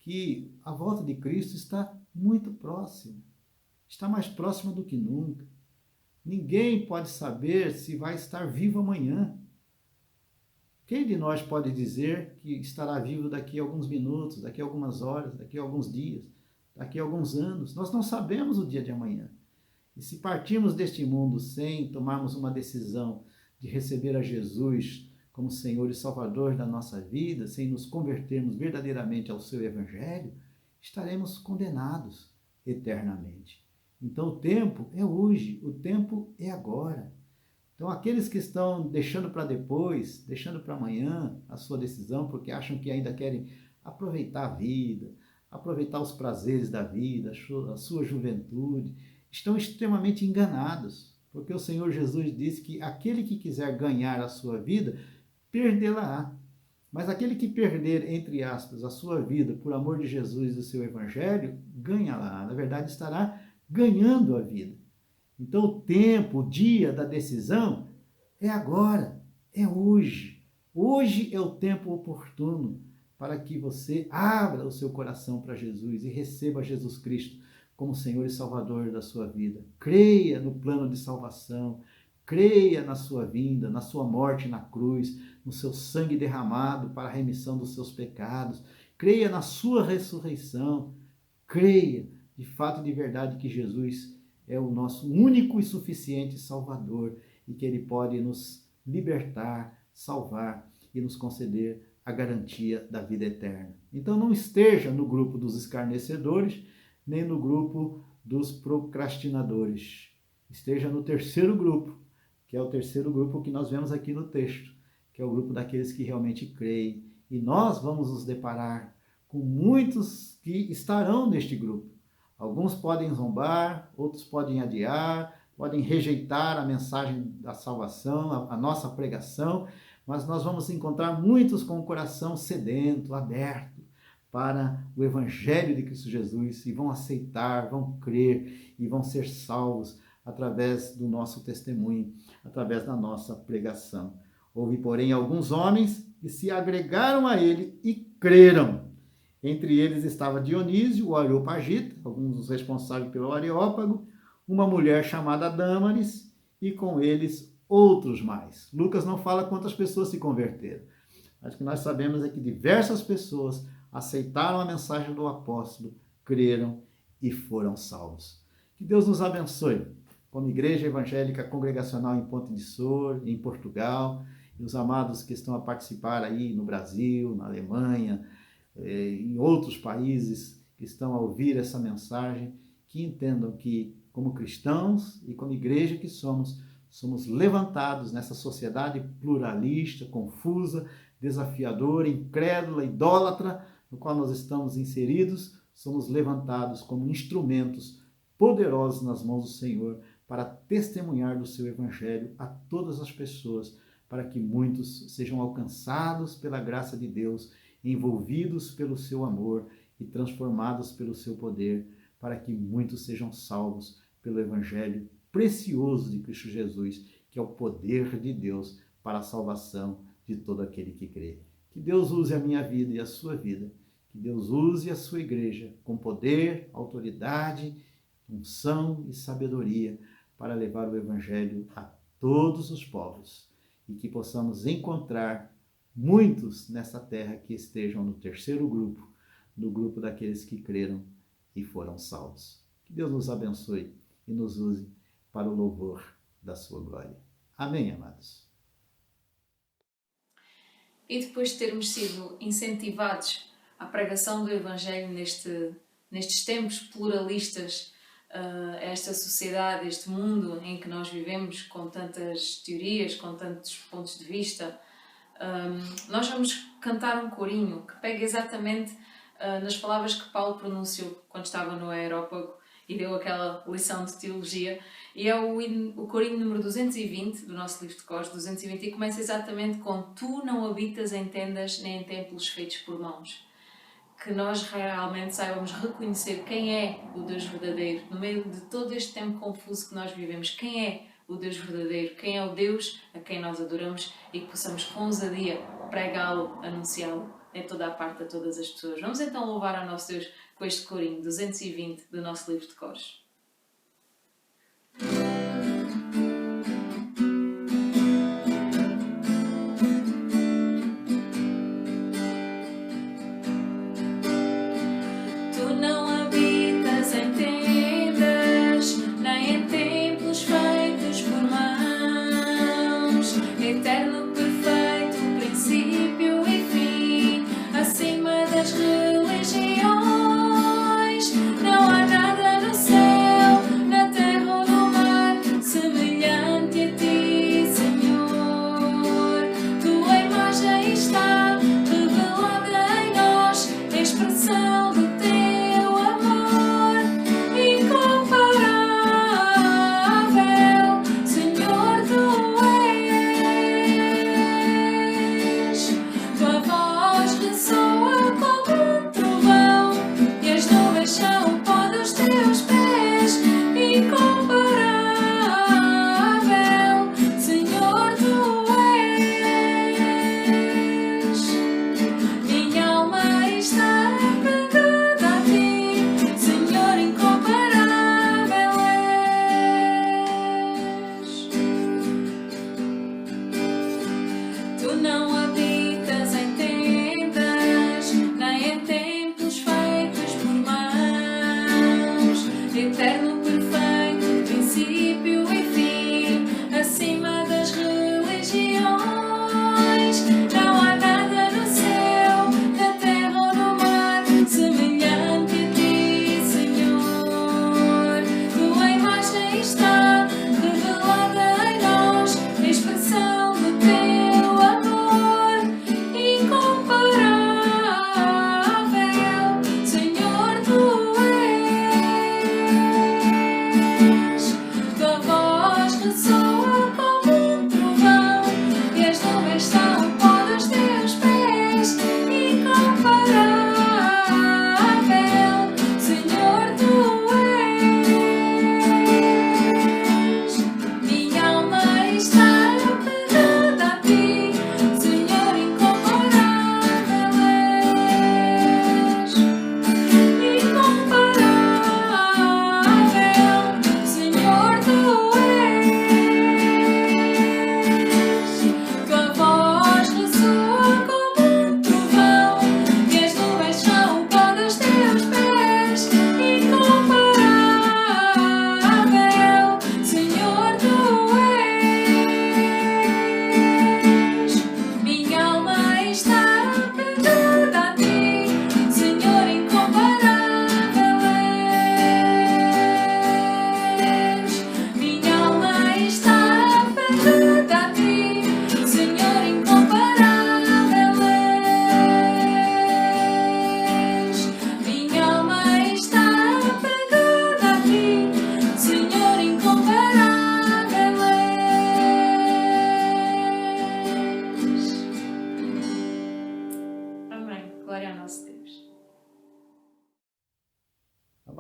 que a volta de Cristo está muito próxima, está mais próxima do que nunca. Ninguém pode saber se vai estar vivo amanhã. Quem de nós pode dizer que estará vivo daqui a alguns minutos, daqui a algumas horas, daqui a alguns dias, daqui a alguns anos? Nós não sabemos o dia de amanhã. E se partirmos deste mundo sem tomarmos uma decisão de receber a Jesus como Senhor e Salvador da nossa vida, sem nos convertermos verdadeiramente ao seu Evangelho, estaremos condenados eternamente. Então o tempo é hoje, o tempo é agora. Então aqueles que estão deixando para depois, deixando para amanhã a sua decisão, porque acham que ainda querem aproveitar a vida, aproveitar os prazeres da vida, a sua juventude, estão extremamente enganados, porque o Senhor Jesus disse que aquele que quiser ganhar a sua vida, perdê-la-á. Mas aquele que perder, entre aspas, a sua vida por amor de Jesus e do seu Evangelho, ganha-la. Na verdade, estará ganhando a vida. Então, o tempo, o dia da decisão é agora, é hoje. Hoje é o tempo oportuno para que você abra o seu coração para Jesus e receba Jesus Cristo como Senhor e Salvador da sua vida. Creia no plano de salvação, creia na sua vinda, na sua morte na cruz, no seu sangue derramado para a remissão dos seus pecados. Creia na sua ressurreição. Creia, de fato e de verdade, que Jesus é o nosso único e suficiente Salvador e que Ele pode nos libertar, salvar e nos conceder a garantia da vida eterna. Então não esteja no grupo dos escarnecedores, nem no grupo dos procrastinadores. Esteja no terceiro grupo, que é o terceiro grupo que nós vemos aqui no texto, que é o grupo daqueles que realmente creem. E nós vamos nos deparar com muitos que estarão neste grupo. Alguns podem zombar, outros podem adiar, podem rejeitar a mensagem da salvação, a nossa pregação, mas nós vamos encontrar muitos com o coração sedento, aberto para o Evangelho de Cristo Jesus e vão aceitar, vão crer e vão ser salvos através do nosso testemunho, através da nossa pregação. Houve, porém, alguns homens que se agregaram a ele e creram. Entre eles estava Dionísio, o Areopagita, alguns dos responsáveis pelo Areópago, uma mulher chamada Dâmaris e com eles outros mais. Lucas não fala quantas pessoas se converteram. Acho que nós sabemos é que diversas pessoas aceitaram a mensagem do apóstolo, creram e foram salvos. Que Deus nos abençoe, como Igreja Evangélica Congregacional em Ponte de Sor, em Portugal, e os amados que estão a participar aí no Brasil, na Alemanha, em outros países que estão a ouvir essa mensagem, que entendam que, como cristãos e como igreja que somos levantados nessa sociedade pluralista, confusa, desafiadora, incrédula, idólatra, no qual nós estamos inseridos, somos levantados como instrumentos poderosos nas mãos do Senhor para testemunhar do seu Evangelho a todas as pessoas, para que muitos sejam alcançados pela graça de Deus, envolvidos pelo seu amor e transformados pelo seu poder, para que muitos sejam salvos pelo Evangelho precioso de Cristo Jesus, que é o poder de Deus para a salvação de todo aquele que crê. Que Deus use a minha vida e a sua vida, que Deus use a sua igreja com poder, autoridade, unção e sabedoria para levar o Evangelho a todos os povos e que possamos encontrar muitos nessa terra que estejam no terceiro grupo, no grupo daqueles que creram e foram salvos. Que Deus nos abençoe e nos use para o louvor da sua glória. Amém, amados? E depois de termos sido incentivados à pregação do Evangelho nestes tempos pluralistas, esta sociedade, este mundo em que nós vivemos, com tantas teorias, com tantos pontos de vista, nós vamos cantar um corinho que pega exatamente nas palavras que Paulo pronunciou quando estava no Areópago e deu aquela lição de teologia, e é o corinho número 220 do nosso livro de cores, 220, e começa exatamente com: tu não habitas em tendas nem em templos feitos por mãos. Que nós realmente saibamos reconhecer quem é o Deus verdadeiro no meio de todo este tempo confuso que nós vivemos. Quem é o Deus verdadeiro? Quem é o Deus a quem nós adoramos? E que possamos com ousadia pregá-lo, anunciá-lo em toda a parte a todas as pessoas. Vamos então louvar ao nosso Deus com este corinho 220 do nosso livro de cores. Religiões, não há nada no céu.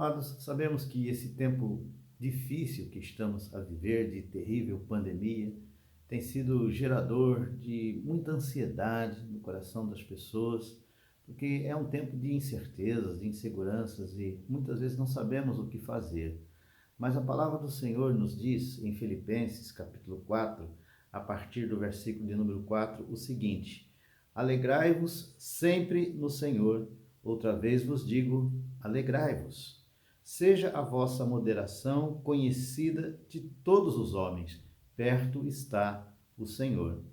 Amados, sabemos que esse tempo difícil que estamos a viver, de terrível pandemia, tem sido gerador de muita ansiedade no coração das pessoas, porque é um tempo de incertezas, de inseguranças e muitas vezes não sabemos o que fazer. Mas a palavra do Senhor nos diz em Filipenses capítulo 4, a partir do versículo de número 4, o seguinte: alegrai-vos sempre no Senhor, outra vez vos digo, alegrai-vos. Seja a vossa moderação conhecida de todos os homens, perto está o Senhor.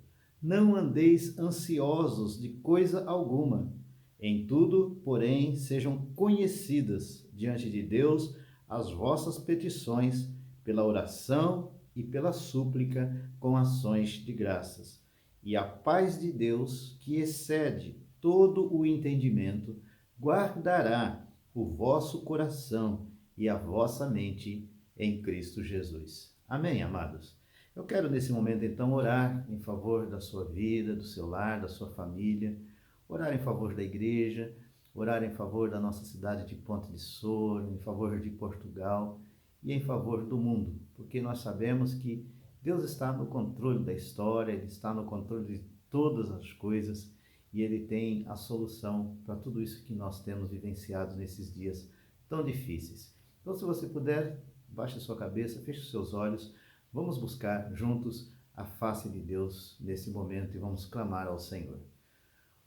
Não andeis ansiosos de coisa alguma. Em tudo, porém, sejam conhecidas diante de Deus as vossas petições pela oração e pela súplica com ações de graças. E a paz de Deus, que excede todo o entendimento, guardará o vosso coração e a vossa mente em Cristo Jesus. Amém, amados? Eu quero nesse momento então orar em favor da sua vida, do seu lar, da sua família, orar em favor da igreja, orar em favor da nossa cidade de Ponte de Sor, em favor de Portugal e em favor do mundo, porque nós sabemos que Deus está no controle da história, Ele está no controle de todas as coisas e Ele tem a solução para tudo isso que nós temos vivenciado nesses dias tão difíceis. Então, se você puder, baixe a sua cabeça, feche os seus olhos, vamos buscar juntos a face de Deus nesse momento e vamos clamar ao Senhor.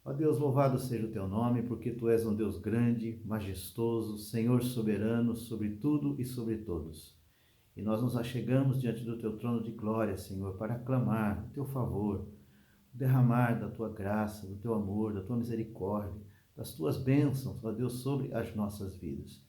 Ó Deus, louvado seja o teu nome, porque tu és um Deus grande, majestoso, Senhor soberano sobre tudo e sobre todos. E nós nos achegamos diante do teu trono de glória, Senhor, para clamar o teu favor, o derramar da tua graça, do teu amor, da tua misericórdia, das tuas bênçãos, ó Deus, sobre as nossas vidas.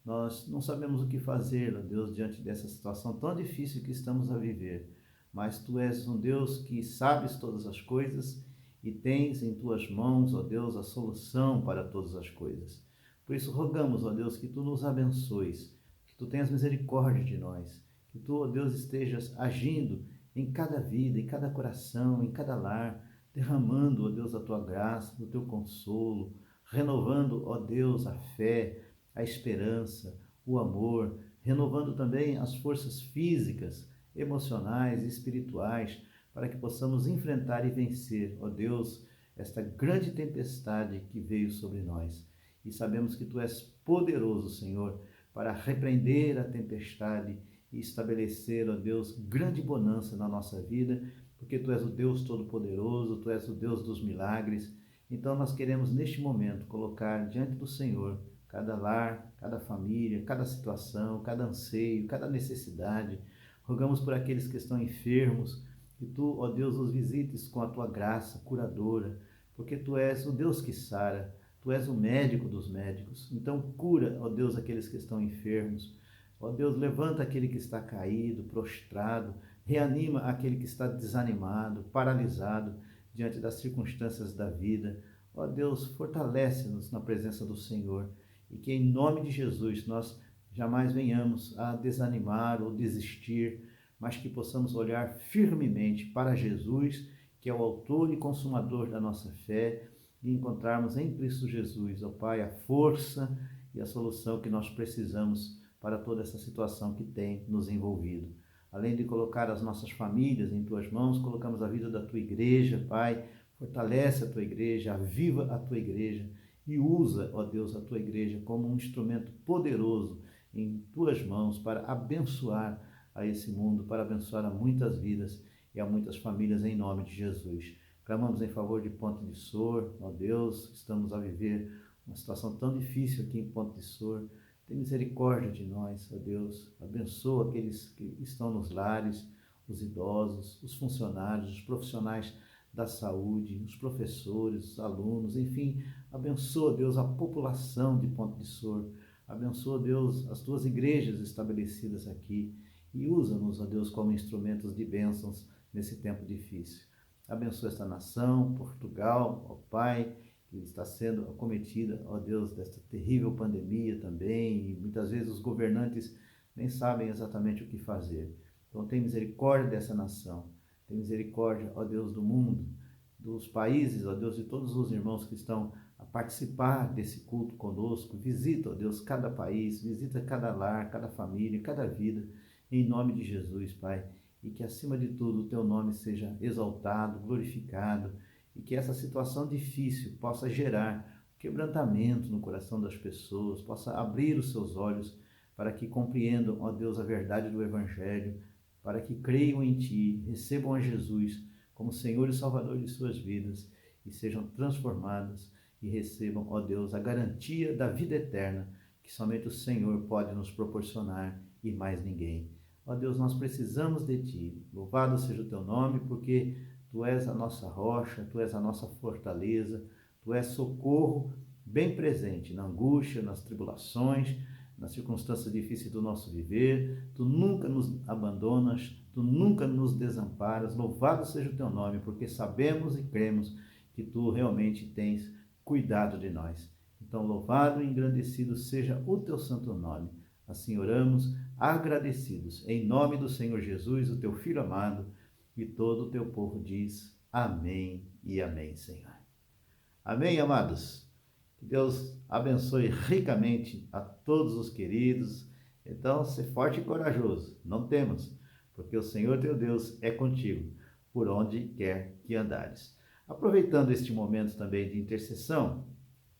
Nós não sabemos o que fazer, ó Deus, diante dessa situação tão difícil que estamos a viver, mas tu és um Deus que sabes todas as coisas e tens em tuas mãos, ó Deus, a solução para todas as coisas. Por isso rogamos, ó Deus, que tu nos abençoes, que tu tenhas misericórdia de nós, que tu, ó Deus, estejas agindo em cada vida, em cada coração, em cada lar, derramando, ó Deus, a tua graça, o teu consolo, renovando, ó Deus, a fé, a esperança, o amor, renovando também as forças físicas, emocionais e espirituais, para que possamos enfrentar e vencer, ó Deus, esta grande tempestade que veio sobre nós. E sabemos que tu és poderoso, Senhor, para repreender a tempestade e estabelecer, ó Deus, grande bonança na nossa vida, porque tu és o Deus Todo-Poderoso, tu és o Deus dos milagres. Então nós queremos neste momento colocar diante do Senhor cada lar, cada família, cada situação, cada anseio, cada necessidade. Rogamos por aqueles que estão enfermos, que tu, ó Deus, os visites com a tua graça curadora, porque tu és o Deus que sara, tu és o médico dos médicos. Então cura, ó Deus, aqueles que estão enfermos. Ó Deus, levanta aquele que está caído, prostrado, reanima aquele que está desanimado, paralisado diante das circunstâncias da vida. Ó Deus, fortalece-nos na presença do Senhor e que em nome de Jesus nós jamais venhamos a desanimar ou desistir, mas que possamos olhar firmemente para Jesus, que é o autor e consumador da nossa fé, e encontrarmos em Cristo Jesus, ó Pai, a força e a solução que nós precisamos para toda essa situação que tem nos envolvido. Além de colocar as nossas famílias em tuas mãos, colocamos a vida da tua igreja, Pai, fortalece a tua igreja, aviva a tua igreja e usa, ó Deus, a tua igreja como um instrumento poderoso em tuas mãos para abençoar a esse mundo, para abençoar a muitas vidas e a muitas famílias em nome de Jesus. Clamamos em favor de Ponte de Sor, ó Deus, estamos a viver uma situação tão difícil aqui em Ponte de Sor. Tem misericórdia de nós, ó Deus, abençoa aqueles que estão nos lares, os idosos, os funcionários, os profissionais da saúde, os professores, os alunos, enfim, abençoa, Deus, a população de Ponte de Sor, abençoa, Deus, as tuas igrejas estabelecidas aqui, e usa-nos, ó Deus, como instrumentos de bênçãos nesse tempo difícil. Abençoa esta nação, Portugal, ó Pai, que está sendo acometida, ó Deus, desta terrível pandemia também, e muitas vezes os governantes nem sabem exatamente o que fazer. Então tem misericórdia dessa nação, tem misericórdia, ó Deus, do mundo, dos países, ó Deus, de todos os irmãos que estão a participar desse culto conosco. Visita, ó Deus, cada país, visita cada lar, cada família, cada vida, em nome de Jesus, Pai. E que, acima de tudo, o Teu nome seja exaltado, glorificado, e que essa situação difícil possa gerar quebrantamento no coração das pessoas, possa abrir os seus olhos para que compreendam, ó Deus, a verdade do Evangelho, para que creiam em Ti, recebam a Jesus como Senhor e Salvador de suas vidas e sejam transformadas e recebam, ó Deus, a garantia da vida eterna que somente o Senhor pode nos proporcionar e mais ninguém. Ó Deus, nós precisamos de Ti. Louvado seja o Teu nome, porque Tu és a nossa rocha, Tu és a nossa fortaleza, Tu és socorro bem presente na angústia, nas tribulações, nas circunstâncias difíceis do nosso viver. Tu nunca nos abandonas, Tu nunca nos desamparas. Louvado seja o Teu nome, porque sabemos e cremos que Tu realmente tens cuidado de nós. Então, louvado e engrandecido seja o Teu santo nome. Assim oramos, agradecidos, em nome do Senhor Jesus, o Teu Filho amado, e todo o Teu povo diz amém e amém, Senhor. Amém, amados? Que Deus abençoe ricamente a todos os queridos. Então, ser forte e corajoso, não temas, porque o Senhor teu Deus é contigo, por onde quer que andares. Aproveitando este momento também de intercessão,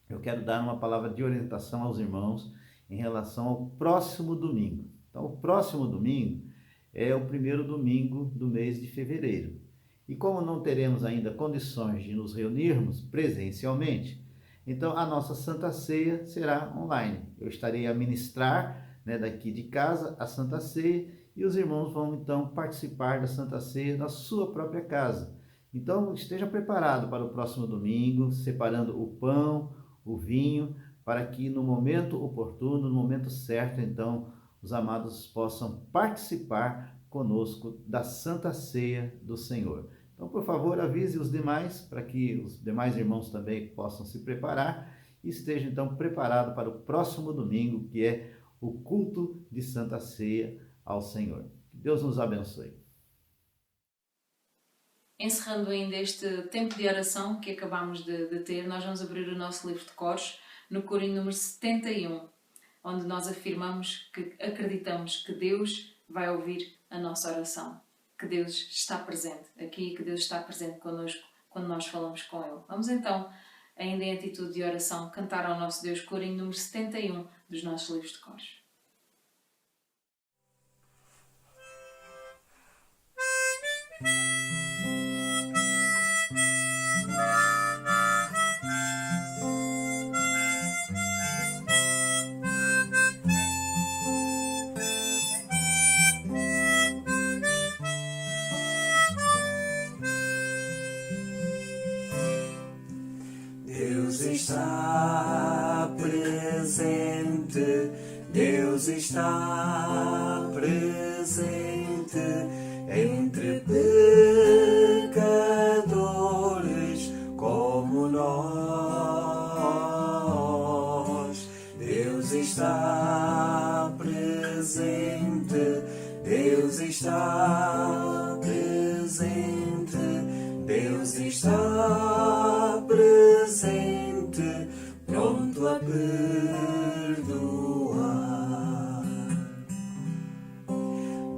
eu quero dar uma palavra de orientação aos irmãos em relação ao próximo domingo. Então, o próximo domingo é o primeiro domingo do mês de fevereiro. E como não teremos ainda condições de nos reunirmos presencialmente, então a nossa Santa Ceia será online. Eu estarei a ministrar, daqui de casa a Santa Ceia, e os irmãos vão então participar da Santa Ceia na sua própria casa. Então esteja preparado para o próximo domingo, separando o pão, o vinho, para que no momento oportuno, no momento certo, então, os amados possam participar conosco da Santa Ceia do Senhor. Então, por favor, avise os demais, para que os demais irmãos também possam se preparar e estejam, então, preparados para o próximo domingo, que é o culto de Santa Ceia ao Senhor. Que Deus nos abençoe. Encerrando ainda este tempo de oração que acabamos de ter, nós vamos abrir o nosso livro de coros no corinho número 71, onde nós afirmamos que acreditamos que Deus vai ouvir a nossa oração, que Deus está presente aqui, que Deus está presente connosco quando nós falamos com Ele. Vamos então, ainda em atitude de oração, cantar ao nosso Deus, corinho número 71 dos nossos livros de coros. Deus está presente, Deus está presente entre pecadores como nós. Deus está presente, Deus está presente, Deus está presente, pronto a perdoar.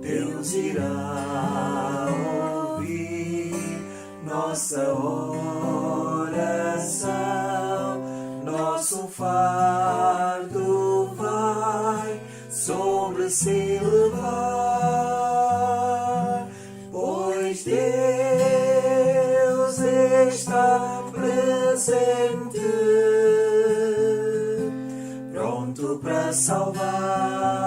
Deus irá ouvir nossa oração, nosso fardo vai sobre se levar, pois Deus está presente, pronto para salvar,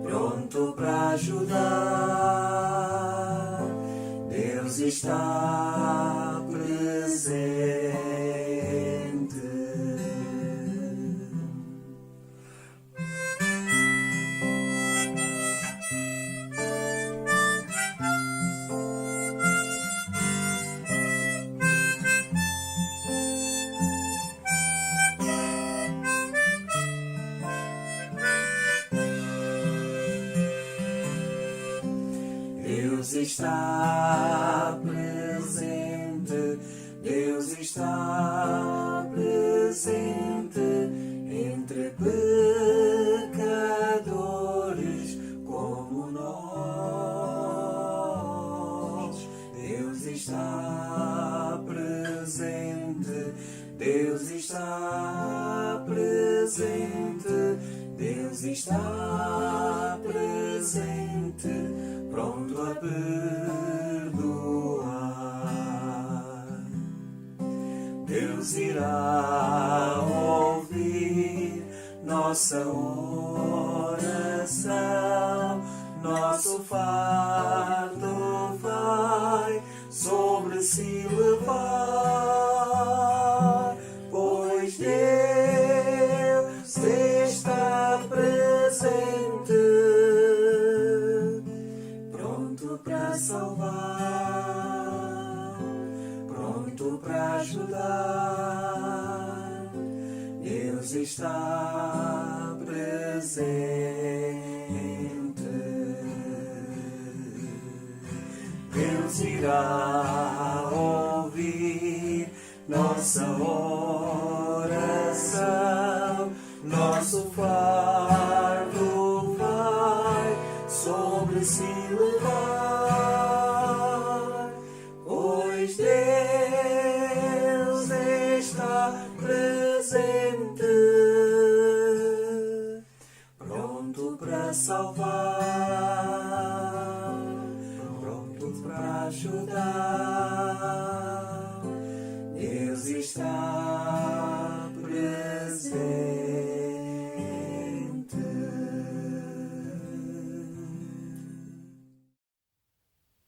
pronto para ajudar. Deus está presente. Deus está presente, Deus está presente entre pecadores como nós. Deus está presente, Deus está presente, Deus está presente, pronto a perdoar. Deus irá ouvir nossa oração, nosso fardo vai sobre si levar, pois Deus está presente, pronto para salvar, pronto para ajudar. Deus está presente. Deus irá ouvir nossa oração, nosso fardo vai sobre si levar, pois Deus está presente, pronto para salvar, pronto para ajudar. Deus está presente.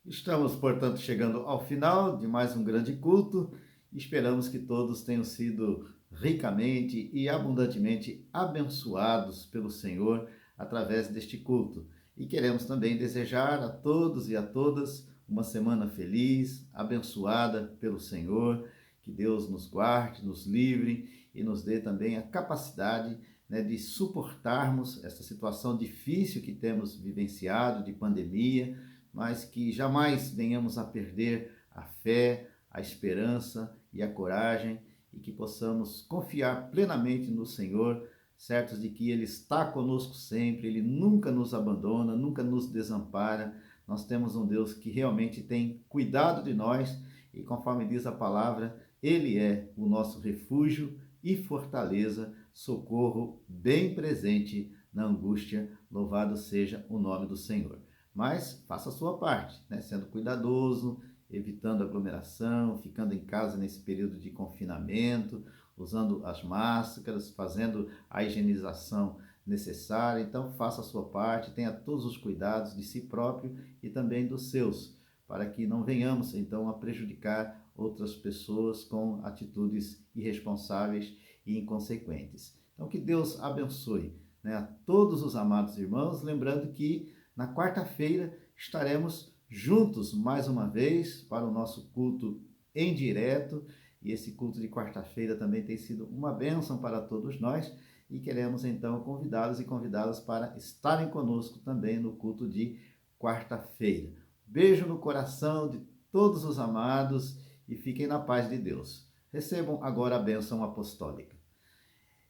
Estamos, portanto, chegando ao final de mais um grande culto. Esperamos que todos tenham sido ricamente e abundantemente abençoados pelo Senhor através deste culto. E queremos também desejar a todos e a todas uma semana feliz, abençoada pelo Senhor. Que Deus nos guarde, nos livre e nos dê também a capacidade, de suportarmos essa situação difícil que temos vivenciado de pandemia, mas que jamais venhamos a perder a fé, a esperança e a coragem, e que possamos confiar plenamente no Senhor, certos de que Ele está conosco sempre, Ele nunca nos abandona, nunca nos desampara. Nós temos um Deus que realmente tem cuidado de nós e, conforme diz a palavra, Ele é o nosso refúgio e fortaleza, socorro bem presente na angústia. Louvado seja o nome do Senhor. Mas faça a sua parte, sendo cuidadoso, evitando aglomeração, ficando em casa nesse período de confinamento, usando as máscaras, fazendo a higienização necessária. Então, faça a sua parte, tenha todos os cuidados de si próprio e também dos seus, para que não venhamos, então, a prejudicar outras pessoas com atitudes irresponsáveis e inconsequentes. Então, que Deus abençoe, a todos os amados irmãos, lembrando que na quarta-feira estaremos juntos mais uma vez para o nosso culto em direto, e esse culto de quarta-feira também tem sido uma bênção para todos nós, e queremos então convidá-los e convidá-las para estarem conosco também no culto de quarta-feira. Beijo no coração de todos os amados e fiquem na paz de Deus. Recebam agora a bênção apostólica.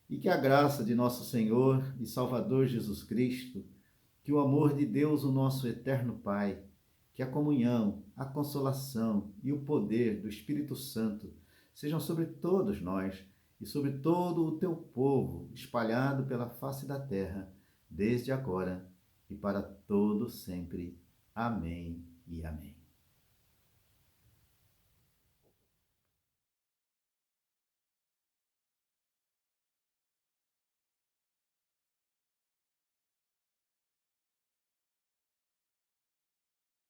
E que a graça de nosso Senhor e Salvador Jesus Cristo, que o amor de Deus, o nosso eterno Pai, que a comunhão, a consolação e o poder do Espírito Santo sejam sobre todos nós e sobre todo o teu povo espalhado pela face da terra, desde agora e para todo sempre. Amém e amém.